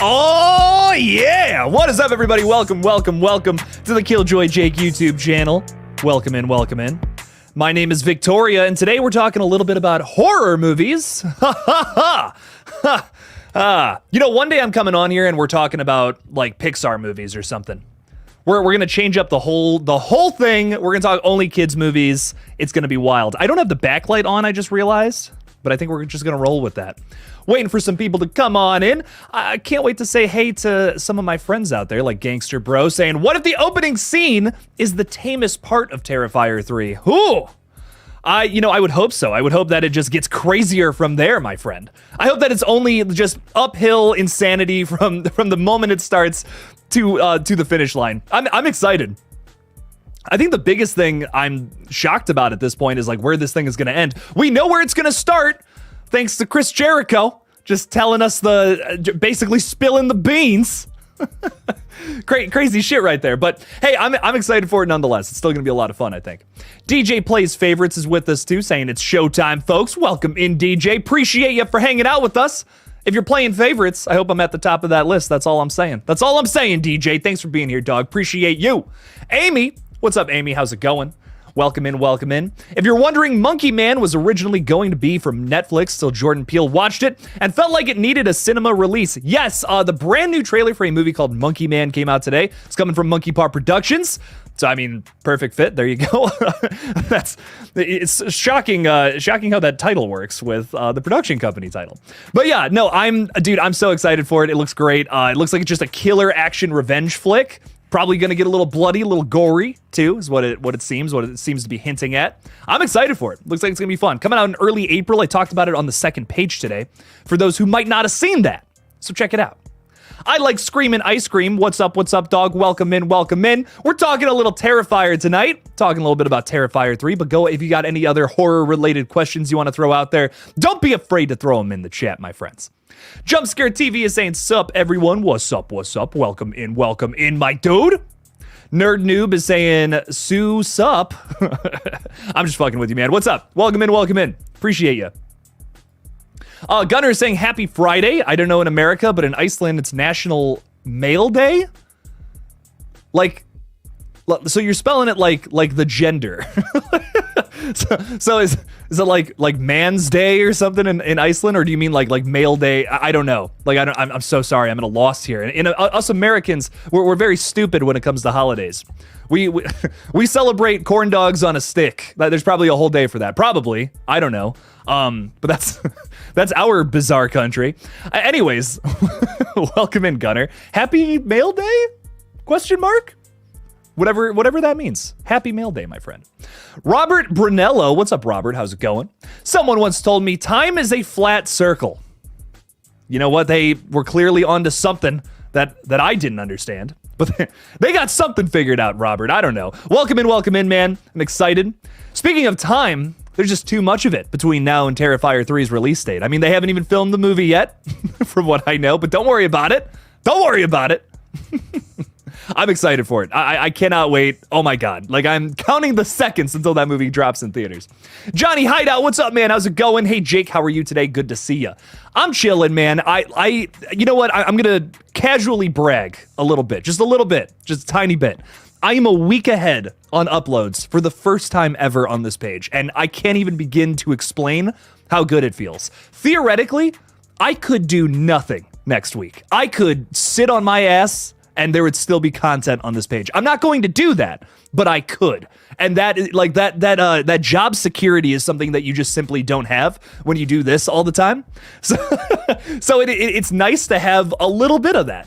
Oh, yeah! What is up, everybody? Welcome to the KillJoy Jake YouTube channel. Welcome in. My name is Victoria, and today we're talking a little bit about horror movies. You know, one day I'm coming on here and we're talking about, like, Pixar movies or something. We're gonna change up the whole thing. We're gonna talk only kids movies. It's gonna be wild. I don't have the backlight on, I just realized, but I think we're just gonna roll with that. Waiting for some people to come on in. I can't wait to say hey to some of my friends out there, like Gangster Bro, saying, what if the opening scene is the tamest part of Terrifier 3? Ooh! I would hope so. I would hope that it just gets crazier from there, my friend. I hope that it's only just uphill insanity from the moment it starts to the finish line. I'm excited. I think the biggest thing I'm shocked about at this point is like where this thing is going to end. We know where it's going to start, thanks to Chris Jericho just telling us basically spilling the beans. Crazy shit right there. But hey, I'm excited for it nonetheless. It's still gonna be a lot of fun, I think. DJ Plays Favorites is with us too, saying it's showtime, folks. Welcome in, DJ. Appreciate you for hanging out with us. If you're playing favorites, I hope I'm at the top of that list. That's all I'm saying. That's all I'm saying, DJ. Thanks for being here, dog. Appreciate you. Amy, what's up, Amy? How's it going? Welcome in. If you're wondering, Monkey Man was originally going to be from Netflix till Jordan Peele watched it and felt like it needed a cinema release. Yes, the brand new trailer for a movie called Monkey Man came out today. It's coming from Monkey Paw Productions. So, I mean, perfect fit. There you go. It's shocking how that title works with the production company title. But yeah, no, I'm so excited for it. It looks great. It looks like it's just a killer action revenge flick. Probably gonna get a little bloody, a little gory too, is what it seems to be hinting at. I'm excited for it. Looks like it's gonna be fun. Coming out in early April. I talked about it on the second page today. For those who might not have seen that, so check it out. I like Screamin' Ice Cream. What's up, dog? Welcome in. We're talking a little Terrifier tonight. Talking a little bit about Terrifier 3, but go if you got any other horror-related questions you want to throw out there, don't be afraid to throw them in the chat, my friends. Jumpscare TV is saying, sup, everyone. What's up? Welcome in, my dude. Nerd Noob is saying, Sue, sup. I'm just fucking with you, man. What's up? Welcome in. Appreciate you. Gunner is saying, happy Friday. I don't know in America, but in Iceland, it's National Male Day. So you're spelling it like the gender. so is it like man's day or something in Iceland, or do you mean like male day? I don't know. I'm so sorry. I'm at a loss here. And us Americans, we're very stupid when it comes to holidays. We celebrate corn dogs on a stick. There's probably a whole day for that. Probably. I don't know. But that's our bizarre country. Anyways, welcome in, Gunner. Happy Male Day? Question mark? Whatever that means. Happy Male Day, my friend. Robert Brunello. What's up, Robert? How's it going? Someone once told me time is a flat circle. You know what? They were clearly onto something that I didn't understand. But they got something figured out, Robert. I don't know. Welcome in, man. I'm excited. Speaking of time, there's just too much of it between now and Terrifier 3's release date. I mean, they haven't even filmed the movie yet, from what I know, but don't worry about it. I'm excited for it. I cannot wait. Oh my God. I'm counting the seconds until that movie drops in theaters. Johnny Hideout, what's up, man? How's it going? Hey, Jake, how are you today? Good to see you. I'm chilling, man. You know what? I'm going to casually brag a little bit, just a tiny bit. I am a week ahead on uploads for the first time ever on this page, and I can't even begin to explain how good it feels. Theoretically, I could do nothing next week. I could sit on my ass and there would still be content on this page. I'm not going to do that, but I could. And that job security is something that you just simply don't have when you do this all the time. So it's nice to have a little bit of that,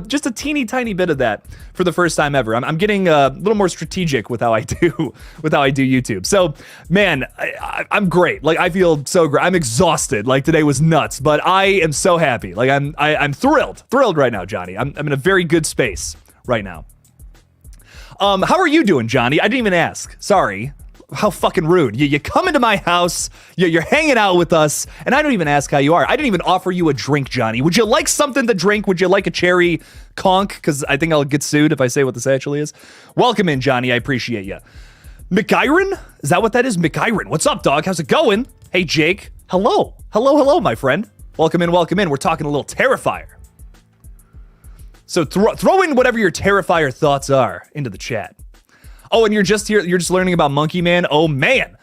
just a teeny tiny bit of that for the first time ever. I'm getting a little more strategic with how I do YouTube. So man, I'm great. I feel so great. I'm exhausted. Today was nuts, but I am so happy. I'm thrilled right now, Johnny. I'm in a very good space right now. How are you doing, Johnny? I didn't even ask. Sorry. How fucking rude. You come into my house, you're hanging out with us, and I don't even ask how you are. I didn't even offer you a drink, Johnny. Would you like something to drink? Would you like a cherry conch? Because I think I'll get sued if I say what this actually is. Welcome in, Johnny. I appreciate you. McIron? Is that what that is? McIron. What's up, dog? How's it going? Hey, Jake. Hello, my friend. Welcome in. We're talking a little Terrifier. So throw in whatever your Terrifier thoughts are into the chat. Oh, and you're just learning about Monkey Man. Oh man,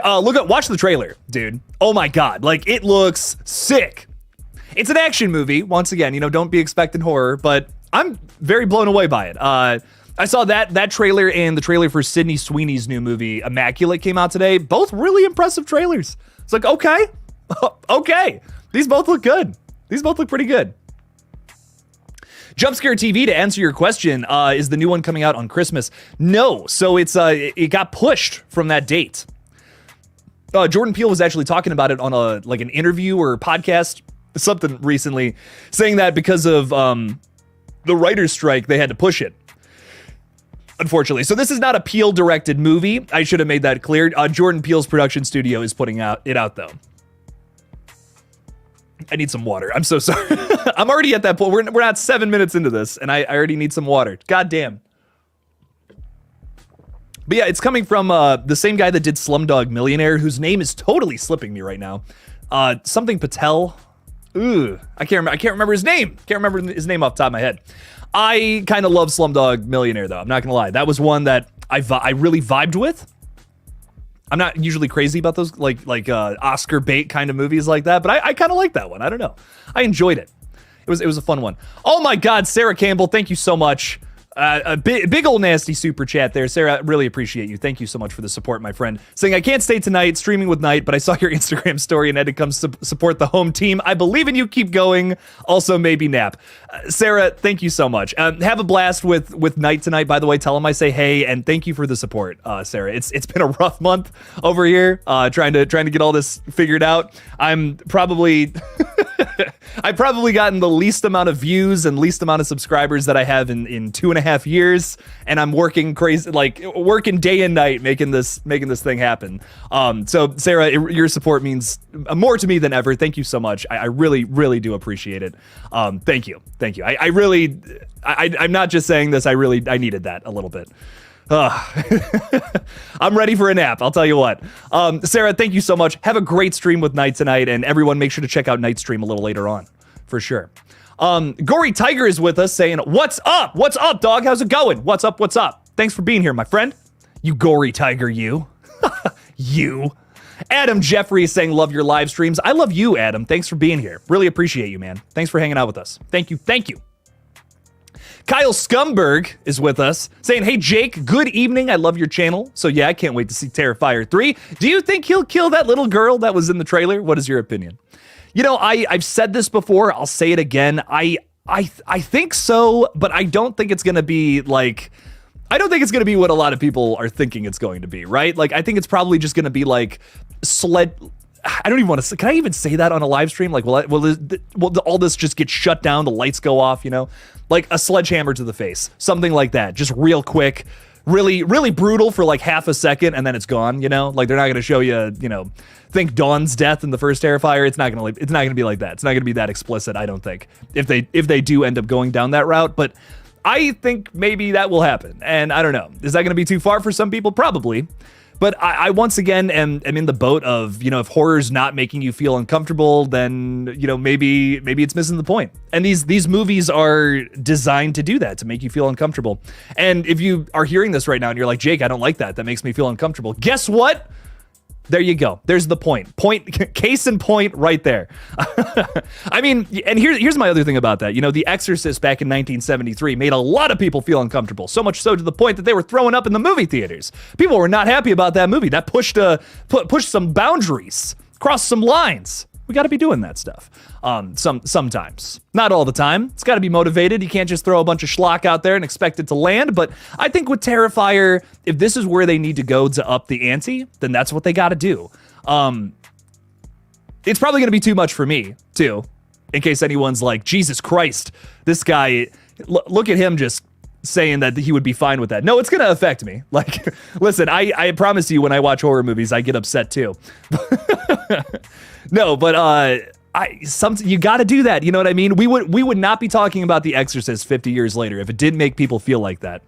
watch the trailer, dude. Oh my god, like it looks sick. It's an action movie. Once again, don't be expecting horror, but I'm very blown away by it. I saw that trailer and the trailer for Sydney Sweeney's new movie, Immaculate, came out today. Both really impressive trailers. It's like, okay, okay. These both look good. These both look pretty good. Jumpscare TV, to answer your question, is the new one coming out on Christmas? No, so it got pushed from that date. Jordan Peele was actually talking about it on an interview or podcast, something recently, saying that because of the writer's strike, they had to push it. Unfortunately. So this is not a Peele-directed movie. I should have made that clear. Jordan Peele's production studio is putting it out, though. I need some water. I'm so sorry. I'm already at that point. We're not 7 minutes into this, and I already need some water. God damn. But yeah, it's coming from the same guy that did Slumdog Millionaire, whose name is totally slipping me right now. Something Patel. Ooh, I can't remember his name. Can't remember his name off the top of my head. I kind of love Slumdog Millionaire, though. I'm not gonna lie. That was one that I really vibed with. I'm not usually crazy about those like Oscar bait kind of movies like that, but I kind of like that one. I don't know. I enjoyed it. It was a fun one. Oh my God, Sarah Campbell, thank you so much. A big old nasty super chat there. Sarah, really appreciate you. Thank you so much for the support, my friend. Saying, I can't stay tonight streaming with Night, but I saw your Instagram story and had to come support the home team. I believe in you. Keep going. Also, maybe nap. Sarah, thank you so much. Have a blast with Night tonight, by the way. Tell him I say hey, and thank you for the support, Sarah. It's been a rough month over here, trying to get all this figured out. I've probably gotten the least amount of views and least amount of subscribers that I have in 2.5 years, and I'm working crazy, working day and night making this thing happen. So Sarah, your support means more to me than ever. Thank you so much. I really, really do appreciate it. Thank you. I'm not just saying this. I needed that a little bit. I'm ready for a nap, I'll tell you what. Sarah, thank you so much. Have a great stream with Night tonight, and everyone make sure to check out Night's stream a little later on, for sure. Gory Tiger is with us saying, what's up? What's up, dog? How's it going? What's up? What's up? Thanks for being here, my friend. You Gory Tiger, you. You. Adam Jeffrey is saying, love your live streams. I love you, Adam. Thanks for being here. Really appreciate you, man. Thanks for hanging out with us. Thank you. Thank you. Kyle Scumberg is with us saying, hey, Jake, good evening. I love your channel. So yeah, I can't wait to see Terrifier 3. Do you think he'll kill that little girl that was in the trailer? What is your opinion? I've said this before. I'll say it again. I think so, but I don't think it's going to be I don't think it's going to be what a lot of people are thinking it's going to be, right? I think it's probably just going to be I don't even want to. Can I even say that on a live stream? Will all this just get shut down? The lights go off, like a sledgehammer to the face, something like that. Just real quick, really, really brutal for half a second, and then it's gone. They're not going to show you, think Dawn's death in the first Terrifier. It's not going to be like that. It's not going to be that explicit. I don't think if they do end up going down that route, but I think maybe that will happen. And I don't know. Is that going to be too far for some people? Probably. But I once again am in the boat of, if horror's not making you feel uncomfortable, then, maybe it's missing the point. And these movies are designed to do that, to make you feel uncomfortable. And if you are hearing this right now and you're like, Jake, I don't like that. That makes me feel uncomfortable. Guess what? There you go. There's the point. Case in point right there. I mean, and here's my other thing about that. The Exorcist back in 1973 made a lot of people feel uncomfortable. So much so to the point that they were throwing up in the movie theaters. People were not happy about that movie. That pushed some boundaries, crossed some lines. We got to be doing that stuff. Sometimes. Not all the time. It's got to be motivated. You can't just throw a bunch of schlock out there and expect it to land. But I think with Terrifier, if this is where they need to go to up the ante, then that's what they got to do. It's probably going to be too much for me, too. In case anyone's like, Jesus Christ, this guy, look at him just saying that he would be fine with that. No, it's going to affect me. Listen, I promise you, when I watch horror movies, I get upset too. No, but you got to do that. You know what I mean? We would not be talking about The Exorcist 50 years later if it didn't make people feel like that.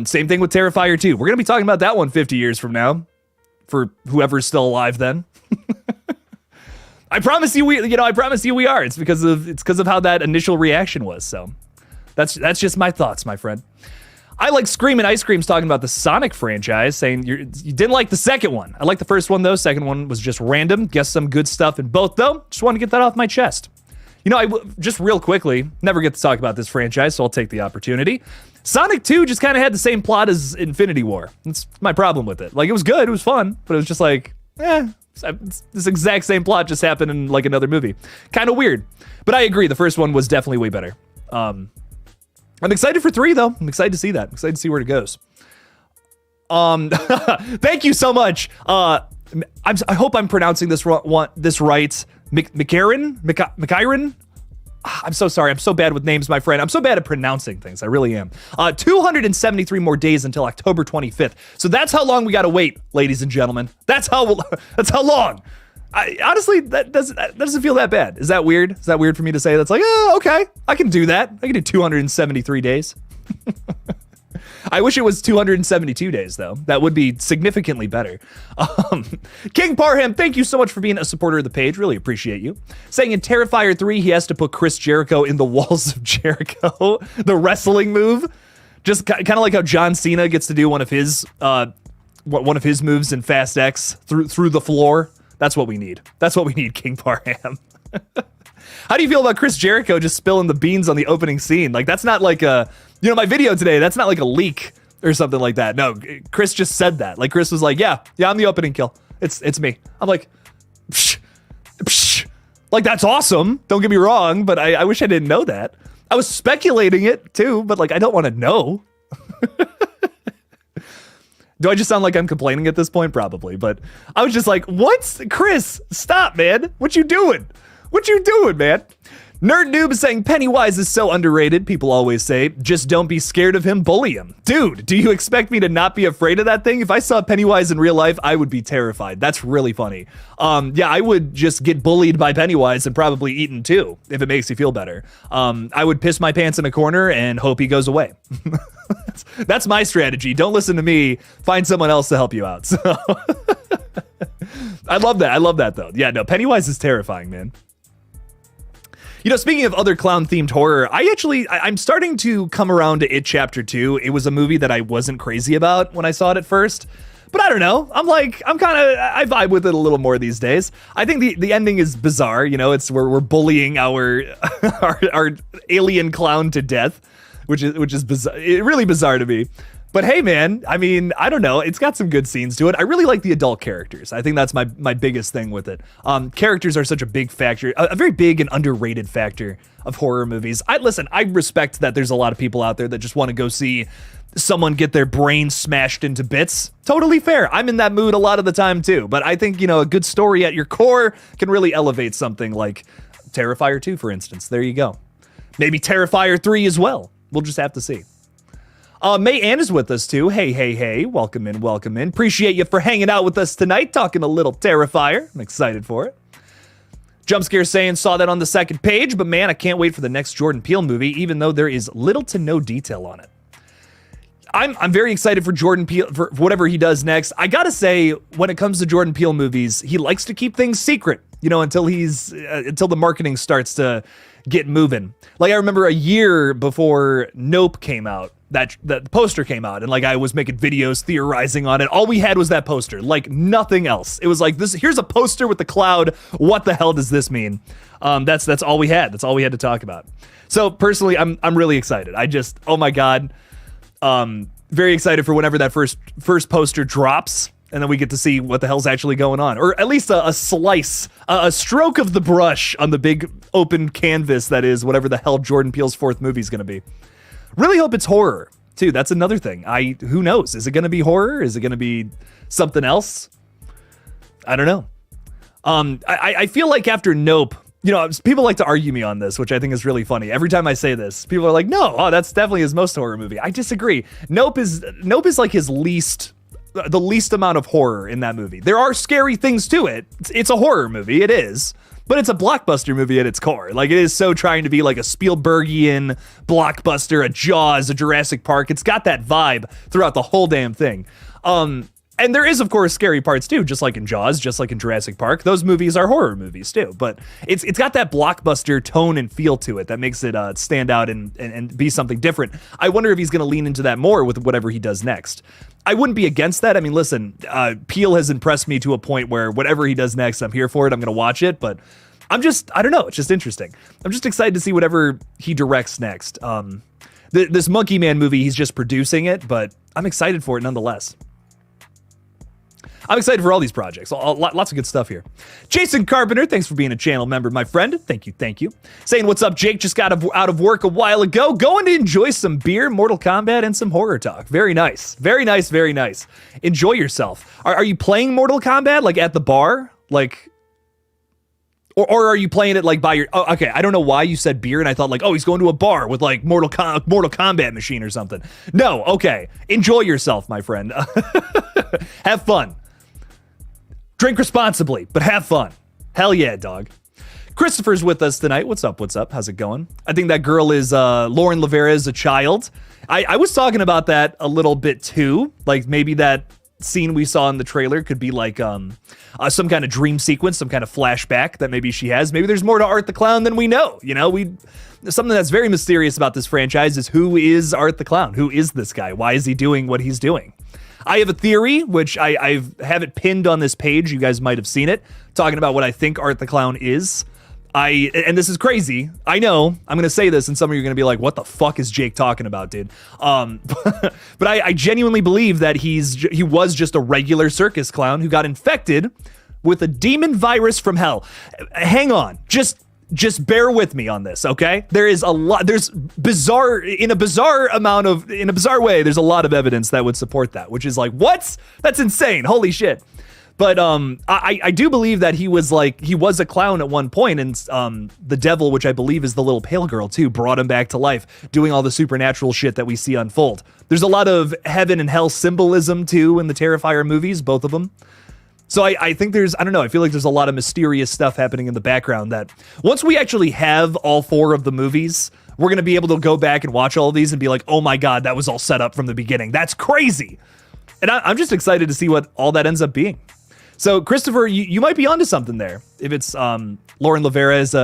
Same thing with Terrifier 2. We're going to be talking about that one 50 years from now, for whoever's still alive then. I promise you we are. It's because of how that initial reaction was. So That's just my thoughts, my friend. I like Screamin' Ice Cream's talking about the Sonic franchise, saying you didn't like the second one. I like the first one, though. Second one was just random. Guess some good stuff in both, though. Just want to get that off my chest. You know, just real quickly, never get to talk about this franchise, so I'll take the opportunity. Sonic 2 just kind of had the same plot as Infinity War. That's my problem with it. Like, it was good, it was fun, but it was just like, this exact same plot just happened in, like, another movie. Kind of weird. But I agree, the first one was definitely way better. I'm excited for 3, though. I'm excited to see that. I'm excited to see where it goes. Thank you so much. I hope I'm pronouncing this right. McIron? I'm so sorry. I'm so bad with names, my friend. I'm so bad at pronouncing things. I really am. 273 more days until October 25th. So that's how long we got to wait, ladies and gentlemen. That's how long. Honestly, that doesn't feel that bad. Is that weird? Is that weird for me to say? That's like, oh, okay, I can do that. I can do 273 days. I wish it was 272 days, though. That would be significantly better. King Parham, thank you so much for being a supporter of the page. Really appreciate you. Saying in Terrifier 3, he has to put Chris Jericho in the walls of Jericho. The wrestling move. Just kind of like how John Cena gets to do one of his moves in Fast X through the floor. That's what we need. That's what we need, King Parham. How do you feel about Chris Jericho just spilling the beans on the opening scene? Like, that's not like my video today, that's not like a leak or something like that. No, Chris just said that. Like, Chris was like, yeah, I'm the opening kill. It's me. I'm like, psh, psh. Like, that's awesome. Don't get me wrong, but I wish I didn't know that. I was speculating it too, but like, I don't want to know. Do I just sound like I'm complaining at this point? Probably, but I was just like, what? Chris, stop, man. What you doing? What you doing, man? Nerd Noob is saying Pennywise is so underrated. People always say, just don't be scared of him, bully him. Dude, do you expect me to not be afraid of that thing? If I saw Pennywise in real life, I would be terrified. That's really funny. Yeah, I would just get bullied by Pennywise and probably eaten too, if it makes you feel better. I would piss my pants in a corner and hope he goes away. That's my strategy. Don't listen to me. Find someone else to help you out. So I love that. I love that, though. Yeah, no, Pennywise is terrifying, man. You know, speaking of other clown-themed horror, I'm starting to come around to It Chapter 2. It was a movie that I wasn't crazy about when I saw it at first. But I don't know. I vibe with it a little more these days. I think the ending is bizarre. You know, it's we're bullying our alien clown to death, which is bizarre. Really bizarre to me. But hey, man, I mean, I don't know. It's got some good scenes to it. I really like the adult characters. I think that's my biggest thing with it. Characters are such a big factor, a very big and underrated factor of horror movies. I respect that there's a lot of people out there that just want to go see someone get their brain smashed into bits. Totally fair. I'm in that mood a lot of the time too. But I think, you know, a good story at your core can really elevate something like Terrifier 2, for instance. There you go. Maybe Terrifier 3 as well. We'll just have to see. May Ann is with us too. Hey. Welcome in. Appreciate you for hanging out with us tonight, talking a little Terrifier. I'm excited for it. Jumpscare saying, saw that on the second page, but man, I can't wait for the next Jordan Peele movie, even though there is little to no detail on it. I'm very excited for Jordan Peele, for whatever he does next. I gotta say, when it comes to Jordan Peele movies, he likes to keep things secret, you know, until the marketing starts to get moving. Like, I remember a year before Nope came out, that poster came out, and like I was making videos theorizing on it. All we had was that poster, like nothing else. It was like, here's a poster with the cloud. What the hell does this mean? That's all we had. That's all we had to talk about. So personally, I'm really excited. Oh my God. Very excited for whenever that first poster drops, and then we get to see what the hell's actually going on, or at least a slice, a stroke of the brush on the big open canvas that is whatever the hell Jordan Peele's fourth movie is going to be. Really hope it's horror too. That's another thing. Who knows? Is it going to be horror? Is it going to be something else? I don't know. I feel like after Nope, you know, people like to argue me on this, which I think is really funny. Every time I say this, people are like, no, that's definitely his most horror movie. I disagree. Nope is like his the least amount of horror in that movie. There are scary things to it. It's a horror movie. It is. But it's a blockbuster movie at its core. Like, it is so trying to be like a Spielbergian blockbuster, a Jaws, a Jurassic Park. It's got that vibe throughout the whole damn thing. And And there is, of course, scary parts too, just like in Jaws, just like in Jurassic Park. Those movies are horror movies too, but it's got that blockbuster tone and feel to it that makes it stand out and be something different. I wonder if he's going to lean into that more with whatever he does next. I wouldn't be against that. I mean, listen, Peele has impressed me to a point where whatever he does next, I'm here for it. I'm going to watch it, but I don't know. It's just interesting. I'm just excited to see whatever he directs next. This Monkey Man movie, he's just producing it, but I'm excited for it nonetheless. I'm excited for all these projects. Lots of good stuff here. Jason Carpenter, thanks for being a channel member, my friend. Thank you. Saying, what's up, Jake? Just got out of work a while ago. Going to enjoy some beer, Mortal Kombat, and some horror talk. Very nice. Very nice, very nice. Enjoy yourself. Are you playing Mortal Kombat, like, at the bar? Like... Or are you playing it like by your... Oh, okay, I don't know why you said beer, and I thought like, oh, he's going to a bar with like Mortal Kombat machine or something. No, okay. Enjoy yourself, my friend. Have fun. Drink responsibly, but have fun. Hell yeah, dog. Christopher's with us tonight. What's up? How's it going? I think that girl is Lauren Lavera is a child. I was talking about that a little bit too. Like maybe that scene we saw in the trailer could be like some kind of dream sequence, some kind of flashback that maybe she has. Maybe there's more to Art the Clown than we know. You know, something that's very mysterious about this franchise is who is Art the Clown? Who is this guy? Why is he doing what he's doing? I have a theory, which I have it pinned on this page. You guys might have seen it, talking about what I think Art the Clown is. And this is crazy. I know I'm going to say this and some of you are going to be like, what the fuck is Jake talking about, dude? But I genuinely believe that he was just a regular circus clown who got infected with a demon virus from hell. Hang on. Just bear with me on this, okay? There's a lot, in a bizarre way, there's a lot of evidence that would support that, which is like, what? That's insane. Holy shit. But I do believe that he was a clown at one point, and the devil, which I believe is the little pale girl too, brought him back to life, doing all the supernatural shit that we see unfold. There's a lot of heaven and hell symbolism too in the Terrifier movies, both of them. So I think I feel like there's a lot of mysterious stuff happening in the background that once we actually have all 4 of the movies, we're going to be able to go back and watch all of these and be like, oh my God, that was all set up from the beginning. That's crazy. And I'm just excited to see what all that ends up being. So Christopher, you might be onto something there. If it's Lauren Lavera as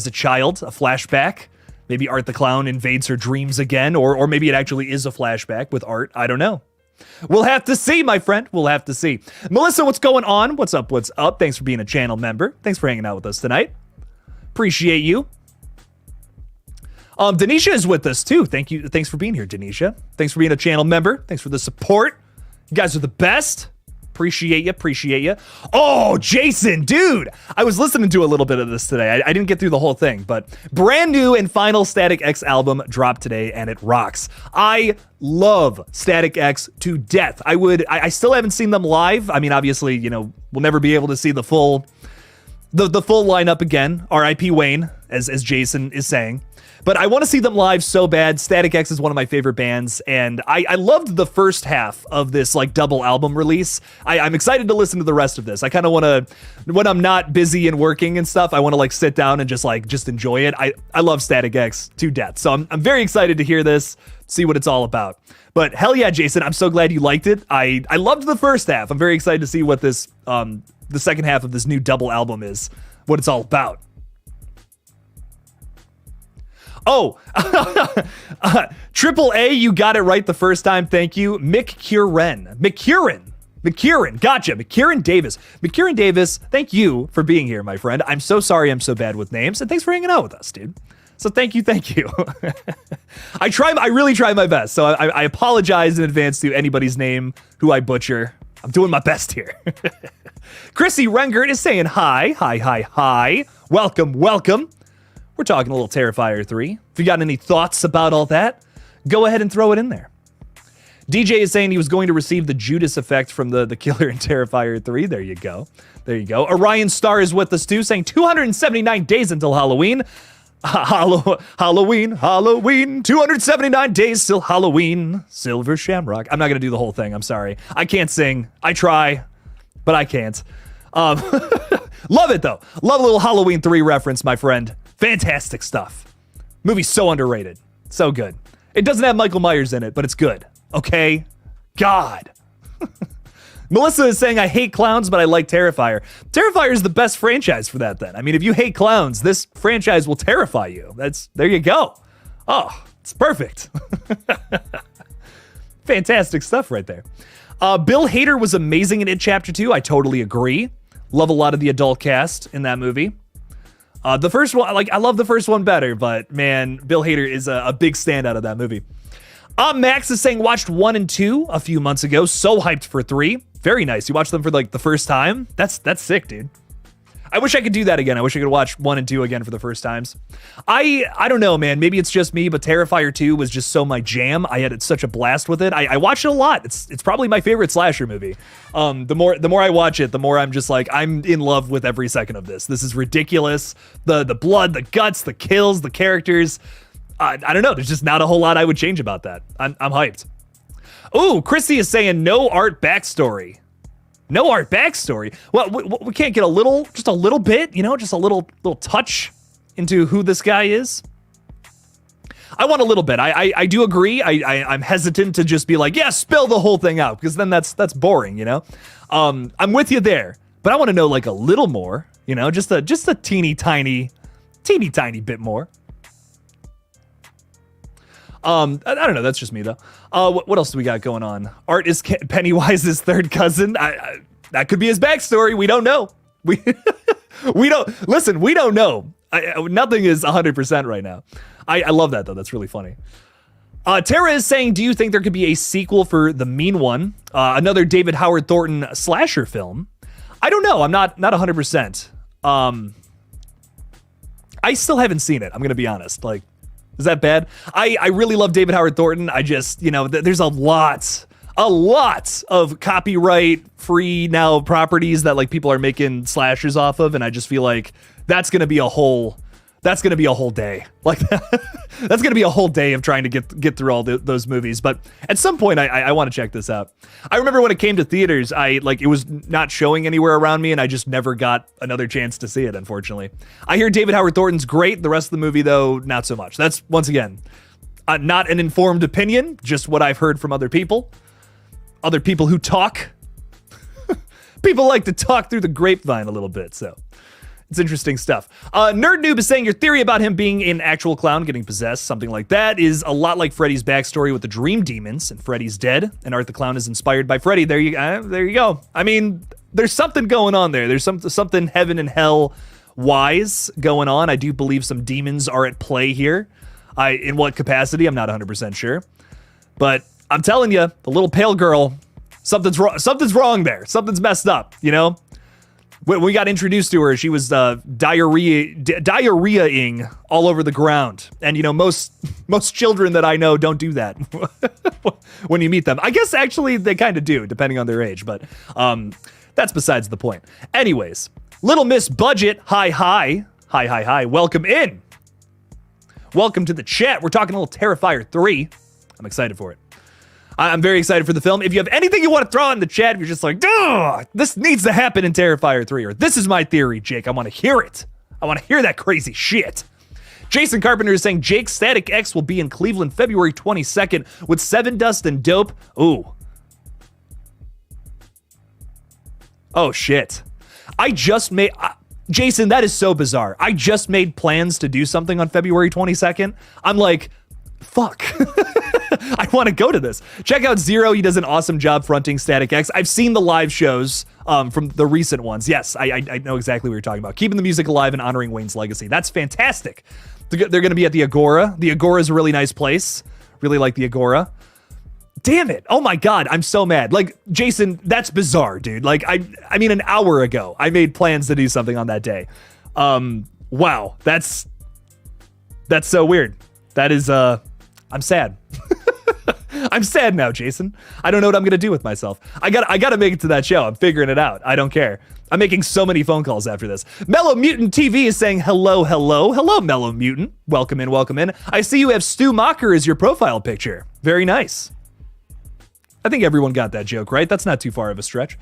a child, a flashback, maybe Art the Clown invades her dreams again, or maybe it actually is a flashback with Art. I don't know. We'll have to see, my friend. We'll have to see. Melissa, what's going on? What's up? Thanks for being a channel member. Thanks for hanging out with us tonight. Appreciate you. Denisha is with us too. Thank you. Thanks for being here, Denisha. Thanks for being a channel member. Thanks for the support. You guys are the best. Appreciate you. Oh, Jason, dude. I was listening to a little bit of this today. I didn't get through the whole thing, but brand new and final Static X album dropped today, and it rocks. I love Static X to death. I still haven't seen them live. I mean, obviously, we'll never be able to see the full lineup again. R.I.P. Wayne, as Jason is saying. But I want to see them live so bad. Static X is one of my favorite bands, and I loved the first half of this double album release. I'm excited to listen to the rest of this. I kind of want to, when I'm not busy and working and stuff, I want to sit down and just enjoy it. I love Static X to death, so I'm very excited to hear this, see what it's all about. But hell yeah, Jason, I'm so glad you liked it. I loved the first half. I'm very excited to see what this the second half of this new double album is, what it's all about. Oh, Triple A, you got it right the first time. Thank you. McCurran. Gotcha. McCurran Davis. McCurran Davis, thank you for being here, my friend. I'm so sorry I'm so bad with names, and thanks for hanging out with us, dude. So thank you. I really try my best, so I apologize in advance to anybody's name who I butcher. I'm doing my best here. Chrissy Rengert is saying hi. Welcome. We're talking a little Terrifier 3. If you got any thoughts about all that, go ahead and throw it in there. DJ is saying he was going to receive the Judas effect from the killer in Terrifier 3. There you go. Orion Star is with us too, saying 279 days until Halloween. Halloween. 279 days till Halloween. Silver Shamrock. I'm not going to do the whole thing. I'm sorry. I can't sing. I try, but I can't. Love it, though. Love a little Halloween 3 reference, my friend. Fantastic stuff. Movie's so underrated. So good. It doesn't have Michael Myers in it, but it's good. Okay? God. Melissa is saying, I hate clowns, but I like Terrifier. Terrifier is the best franchise for that then. I mean, if you hate clowns, this franchise will terrify you. There you go. Oh, it's perfect. Fantastic stuff right there. Bill Hader was amazing in It Chapter 2. I totally agree. Love a lot of the adult cast in that movie. The first one, I love the first one better, but man, Bill Hader is a big standout of that movie. Max is saying, watched 1 and 2 a few months ago. So hyped for 3. Very nice. You watched them for the first time? That's sick, dude. I wish I could do that again. I wish I could watch 1 and 2 again for the first times. I don't know, man. Maybe it's just me, but Terrifier 2 was just so my jam. I had such a blast with it. I watched it a lot. It's probably my favorite slasher movie. The more I watch it, the more I'm just like, I'm in love with every second of this. This is ridiculous. The blood, the guts, the kills, the characters. I don't know. There's just not a whole lot I would change about that. I'm hyped. Ooh, Chrissy is saying no art backstory. No art backstory. Well, we can't get just a little bit, just a little touch into who this guy is. I want a little bit. I do agree. I'm hesitant to just be like, yeah, spill the whole thing out, because then that's boring, I'm with you there, but I want to know like a little more, just a teeny tiny bit more. I don't know. That's just me though. What else do we got going on? Art is Pennywise's third cousin. That could be his backstory. We don't know. We don't listen. We don't know. Nothing is 100% right now. I love that though. That's really funny. Tara is saying, do you think there could be a sequel for The Mean One? Another David Howard Thornton slasher film? I don't know. I'm not 100%. I still haven't seen it. I'm going to be honest. Is that bad? I really love David Howard Thornton. I just, there's a lot of copyright free now properties that people are making slashers off of. And I just feel like that's going to be a whole day. That's going to be a whole day of trying to get through all those movies. But at some point I want to check this out. I remember when it came to theaters, it was not showing anywhere around me and I just never got another chance to see it, unfortunately. I hear David Howard Thornton's great. The rest of the movie though, not so much. That's once again, not an informed opinion, just what I've heard from other people who talk. People like to talk through the grapevine a little bit, so it's interesting stuff. Nerd Noob is saying your theory about him being an actual clown getting possessed, something like that, is a lot like Freddy's backstory with the dream demons, and Freddy's dead, and Art the Clown is inspired by Freddy. There you go. I mean, there's something going on there. There's something heaven and hell wise going on. I do believe some demons are at play here. In what capacity, I'm not 100% sure. But I'm telling you, the little pale girl, something's wrong there. Something's messed up, When we got introduced to her, she was diarrheaing all over the ground. And, most children that I know don't do that when you meet them. I guess, actually, they kind of do, depending on their age. But that's besides the point. Anyways, Little Miss Budget, hi. Welcome in. Welcome to the chat. We're talking a little Terrifier 3. I'm excited for it. I'm very excited for the film. If you have anything you want to throw in the chat, if you're just like, duh, this needs to happen in Terrifier 3, or this is my theory, Jake, I want to hear it. I want to hear that crazy shit. Jason Carpenter is saying Jake Static X will be in Cleveland February 22nd with Seven Dust and Dope. Ooh. Oh, shit. Jason, that is so bizarre. I just made plans to do something on February 22nd. I'm like, fuck. I want to go to this. Check out Zero. He does an awesome job fronting Static X. I've seen the live shows from the recent ones. Yes, I know exactly what you're talking about. Keeping the music alive and honoring Wayne's legacy. That's fantastic. They're going to be at the Agora. The Agora is a really nice place. Really like the Agora. Damn it. Oh my God. I'm so mad. Jason, that's bizarre, dude. I mean, an hour ago, I made plans to do something on that day. Wow. That's so weird. That is, I'm sad. I'm sad now, Jason. I don't know what I'm gonna do with myself. I gotta make it to that show. I'm figuring it out. I don't care. I'm making so many phone calls after this. Mellow Mutant TV is saying hello, Mellow Mutant. Welcome in. I see you have Stu Mocker as your profile picture. Very nice. I think everyone got that joke, right? That's not too far of a stretch.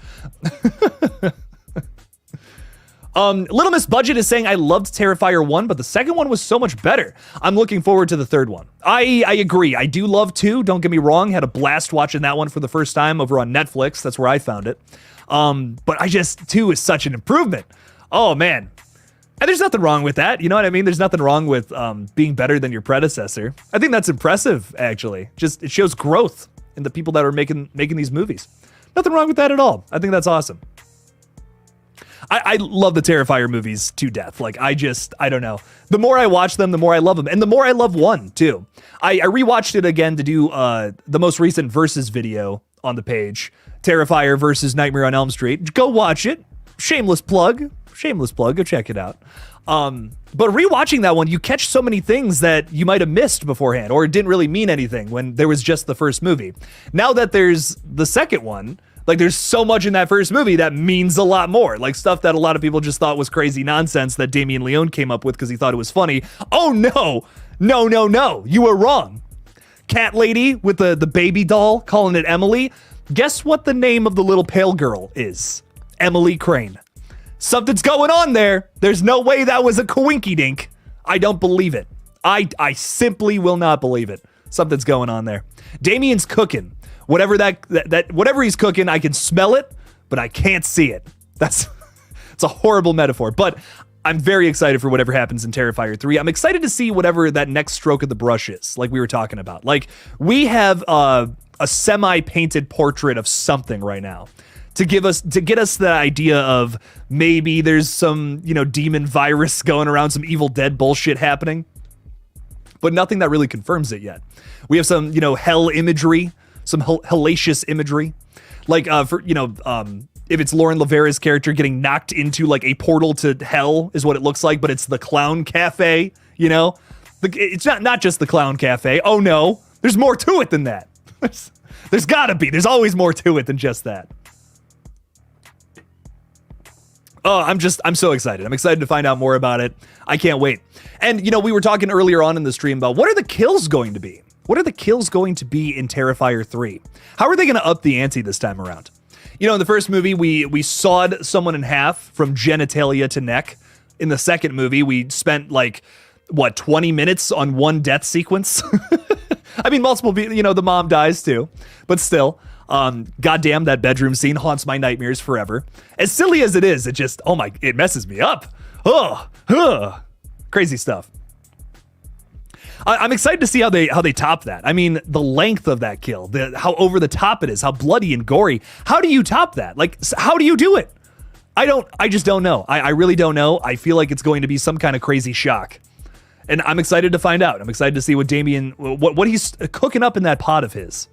Little Miss Budget is saying, I loved Terrifier 1, but the second one was so much better. I'm looking forward to the third one. I agree. I do love 2. Don't get me wrong. Had a blast watching that one for the first time over on Netflix. That's where I found it. But 2 is such an improvement. Oh, man. And there's nothing wrong with that. You know what I mean? There's nothing wrong with being better than your predecessor. I think that's impressive, actually. Just it shows growth in the people that are making these movies. Nothing wrong with that at all. I think that's awesome. I love the Terrifier movies to death. Like, I don't know. The more I watch them, the more I love them. And the more I love 1, too. I rewatched it again to do the most recent Versus video on the page. Terrifier versus Nightmare on Elm Street. Go watch it. Shameless plug. Go check it out. But rewatching that one, you catch so many things that you might have missed beforehand, or it didn't really mean anything when there was just the first movie. Now that there's the second one, like, there's so much in that first movie that means a lot more. Like, stuff that a lot of people just thought was crazy nonsense that Damien Leone came up with because he thought it was funny. Oh, no. No. You were wrong. Cat lady with the baby doll calling it Emily. Guess what the name of the little pale girl is? Emily Crane. Something's going on there. There's no way that was a coinky-dink. I don't believe it. I simply will not believe it. Something's going on there. Damien's cooking. Whatever he's cooking, I can smell it, but I can't see it. It's a horrible metaphor, but I'm very excited for whatever happens in Terrifier 3. I'm excited to see whatever that next stroke of the brush is, like we were talking about. Like, we have a semi-painted portrait of something right now to get us the idea of maybe there's some, demon virus going around, some Evil Dead bullshit happening, but nothing that really confirms it yet. We have some, hell imagery, some hellacious imagery, like if it's Lauren Lavera's character getting knocked into like a portal to hell is what it looks like, but it's the clown cafe. It's not just the clown cafe. Oh no, there's more to it than that. There's gotta be. There's always more to it than just that. Oh, I'm so excited. I'm excited to find out more about it. I can't wait. And we were talking earlier on in the stream about what are the kills going to be? What are the kills going to be in Terrifier 3? How are they going to up the ante this time around? In the first movie, we sawed someone in half from genitalia to neck. In the second movie, we spent 20 minutes on one death sequence? I mean, multiple people, the mom dies too, but still, goddamn, that bedroom scene haunts my nightmares forever. As silly as it is, it messes me up. Crazy stuff. I'm excited to see how they top that. I mean, the length of that kill, how over the top it is, how bloody and gory. How do you top that? Like, how do you do it? I just don't know. I really don't know. I feel like it's going to be some kind of crazy shock. And I'm excited to find out. I'm excited to see what Damien, what he's cooking up in that pot of his.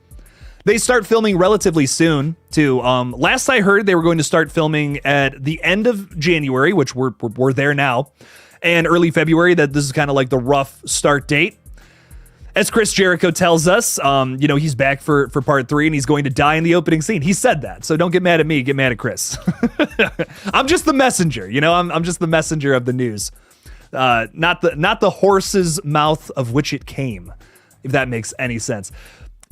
They start filming relatively soon, too. Last I heard, they were going to start filming at the end of January, which we're there now, and early February, that this is kind of like the rough start date. As Chris Jericho tells us, he's back for part 3 and he's going to die in the opening scene. He said that, so don't get mad at me, get mad at Chris. I'm just the messenger, I'm just the messenger of the news. Not the horse's mouth of which it came, if that makes any sense.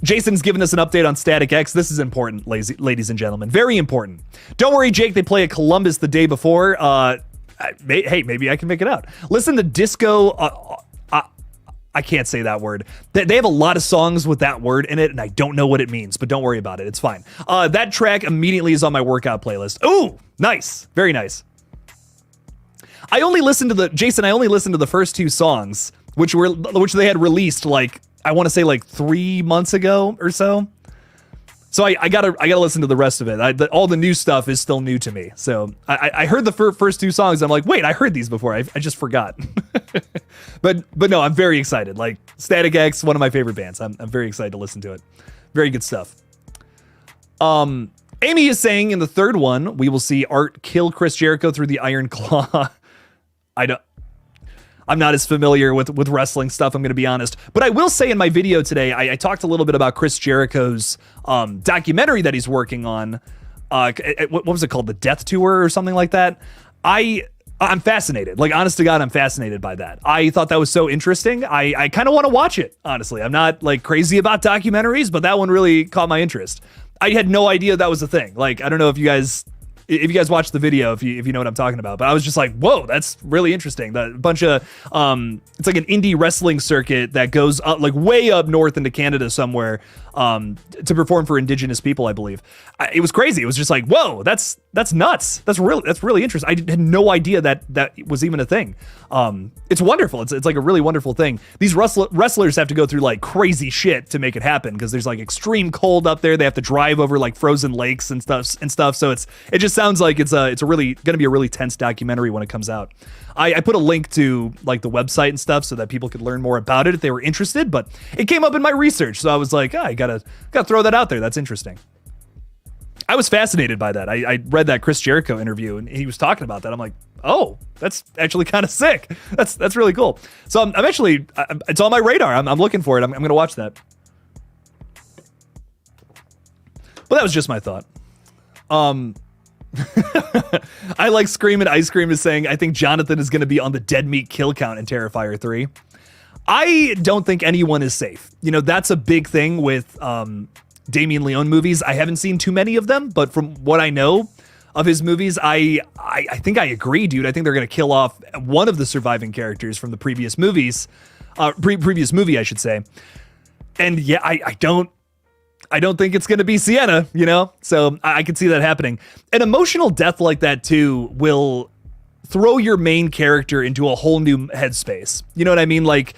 Jason's given us an update on Static X. This is important, ladies and gentlemen. Very important. Don't worry, Jake, they play at Columbus the day before. Hey, maybe I can make it out. Listen to Disco... I can't say that word. They have a lot of songs with that word in it, and I don't know what it means, but don't worry about it. It's fine. That track immediately is on my workout playlist. Ooh, nice. Very nice. I only listened to the first 2 songs, which they had released I want to say 3 months ago or so. So I gotta listen to the rest of it. All the new stuff is still new to me. So I heard the first 2 songs. I'm like, wait, I heard these before. I just forgot. but no, I'm very excited. Static X, one of my favorite bands. I'm very excited to listen to it. Very good stuff. Amy is saying in the third one, we will see Art kill Chris Jericho through the Iron Claw. I'm not as familiar with wrestling stuff, I'm going to be honest. But I will say in my video today, I talked a little bit about Chris Jericho's documentary that he's working on. What was it called? The Death Tour or something like that? I'm fascinated. Honest to God, I'm fascinated by that. I thought that was so interesting. I kind of want to watch it, honestly. I'm not crazy about documentaries, but that one really caught my interest. I had no idea that was a thing. I don't know if you guys if you guys watch the video, if you know what I'm talking about. But I was just like, whoa, that's really interesting. That bunch of it's like an indie wrestling circuit that goes up like way up north into Canada somewhere to perform for Indigenous people, I believe. It was crazy. It was just like, whoa, that's nuts. That's really interesting. I had no idea that was even a thing. It's wonderful. It's like a really wonderful thing. These wrestlers have to go through like crazy shit to make it happen because there's like extreme cold up there. They have to drive over like frozen lakes and stuff. So it just sounds like it's really going to be a really tense documentary when it comes out. I put a link to like the website and stuff so that people could learn more about it if they were interested, but it came up in my research. So I was like, I gotta throw that out there. That's interesting. I was fascinated by that. I read that Chris Jericho interview and he was talking about that. I'm like, oh, that's actually kind of sick. That's really cool. So I'm actually, it's on my radar. I'm looking for it. I'm going to watch that. But that was just my thought. I like Screaming Ice Cream is saying, I think Jonathan is going to be on the dead meat kill count in Terrifier 3. I don't think anyone is safe. You know, that's a big thing with Damien Leone movies. I haven't seen too many of them, but from what I know of his movies, I think I agree, dude. I think they're going to kill off one of the surviving characters from the previous movies, previous movie, I should say. And yeah, I don't think it's going to be Sienna, you know? So I could see that happening. An emotional death like that too will throw your main character into a whole new headspace. You know what I mean? Like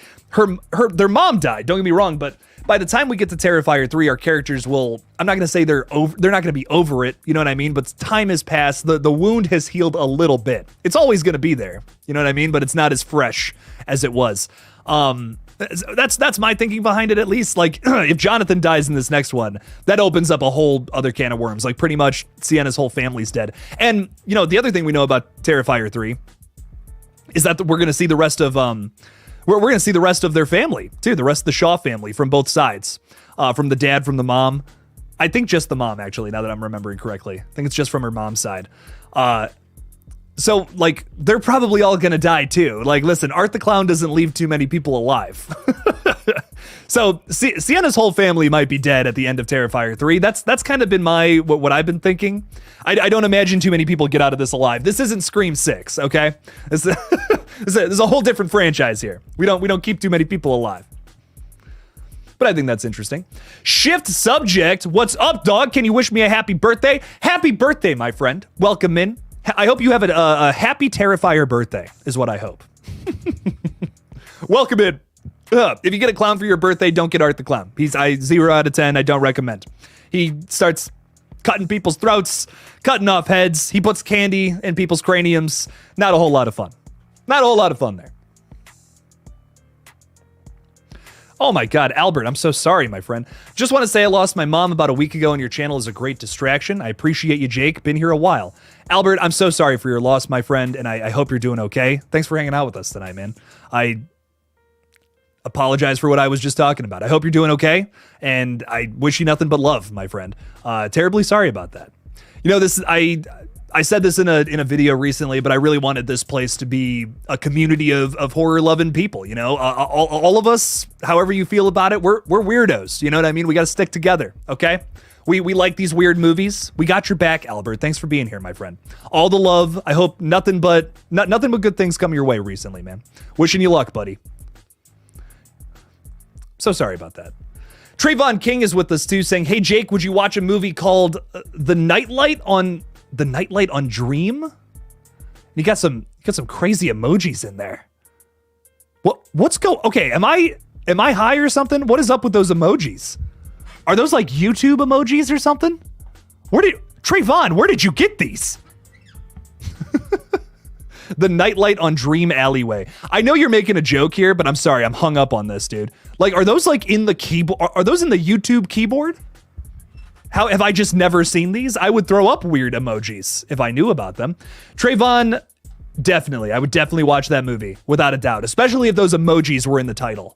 their mom died, don't get me wrong, but by the time we get to Terrifier 3, our characters will, I'm not going to say they're not going to be over it, you know what I mean? But time has passed, the wound has healed a little bit. It's always going to be there, you know what I mean? But it's not as fresh as it was. That's my thinking behind it, at least. Like, if Jonathan dies in this next one, that opens up a whole other can of worms. Like, pretty much Sienna's whole family's dead. And, you know, the other thing we know about Terrifier 3 is that we're going to see the rest of, we're going to see the rest of their family, too. The rest of the Shaw family from both sides. From the dad, from the mom. I think just the mom, actually, now that I'm remembering correctly. I think it's just from her mom's side. So, like, they're probably all gonna die, too. Like, listen, Art the Clown doesn't leave too many people alive. So, Sienna's whole family might be dead at the end of Terrifier 3. That's kind of been what I've been thinking. I don't imagine too many people get out of this alive. This isn't Scream 6, okay? This is a whole different franchise here. We don't keep too many people alive. But I think that's interesting. Shift subject. What's up, dog? Can you wish me a happy birthday? Happy birthday, my friend. Welcome in. I hope you have a happy Terrifier birthday, is what I hope. Welcome in. If you get a clown for your birthday, don't get Art the Clown. He's 0 out of 10. I don't recommend. He starts cutting people's throats, cutting off heads. He puts candy in people's craniums. Not a whole lot of fun. Not a whole lot of fun there. Oh my God, Albert, I'm so sorry, my friend. Just want to say I lost my mom about a week ago and your channel is a great distraction. I appreciate you, Jake. Been here a while. Albert, I'm so sorry for your loss, my friend, and I hope you're doing okay. Thanks for hanging out with us tonight, man. I apologize for what I was just talking about. I hope you're doing okay, and I wish you nothing but love, my friend. Terribly sorry about that. You know, I said this in a video recently, but I really wanted this place to be a community of horror-loving people, you know? All of us, however you feel about it, we're weirdos, you know what I mean? We got to stick together, okay? We like these weird movies. We got your back, Albert. Thanks for being here, my friend. All the love. I hope nothing but good things come your way recently, man. Wishing you luck, buddy. So sorry about that. Trayvon King is with us too, saying, "Hey Jake, would you watch a movie called The Nightlight on Dream?" You got some crazy emojis in there. Okay, am I high or something? What is up with those emojis? Are those like YouTube emojis or something? Trayvon, where did you get these? The Nightlight on Dream Alleyway. I know you're making a joke here, but I'm sorry, I'm hung up on this, dude. Like, are those like in the keyboard? Are those in the YouTube keyboard? How have I just never seen these? I would throw up weird emojis if I knew about them. Trayvon, definitely. I would definitely watch that movie, without a doubt, especially if those emojis were in the title.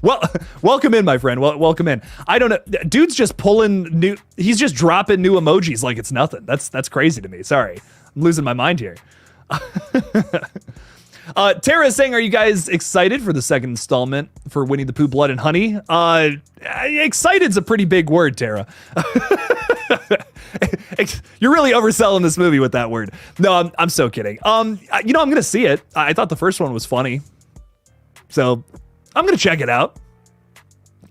Well, welcome in, my friend. Welcome in. I don't know. Dude's just he's just dropping new emojis like it's nothing. That's crazy to me. Sorry. I'm losing my mind here. Tara is saying, are you guys excited for the second installment for Winnie the Pooh Blood and Honey? Excited's a pretty big word, Tara. You're really overselling this movie with that word. No, I'm so kidding. I'm gonna see it. I thought the first one was funny, so I'm gonna check it out.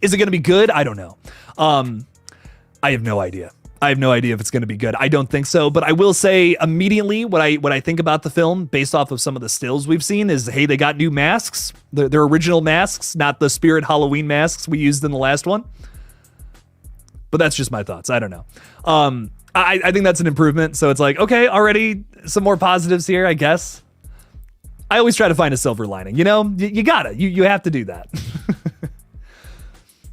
Is it gonna be good? I don't know. I have no idea. I have no idea if it's going to be good. I don't think so, but I will say immediately what I think about the film based off of some of the stills we've seen is, hey, they got new masks. They're original masks, not the Spirit Halloween masks we used in the last one. But that's just my thoughts. I don't know. I think that's an improvement. So it's like, okay, already some more positives here, I guess. I always try to find a silver lining. You gotta. You have to do that.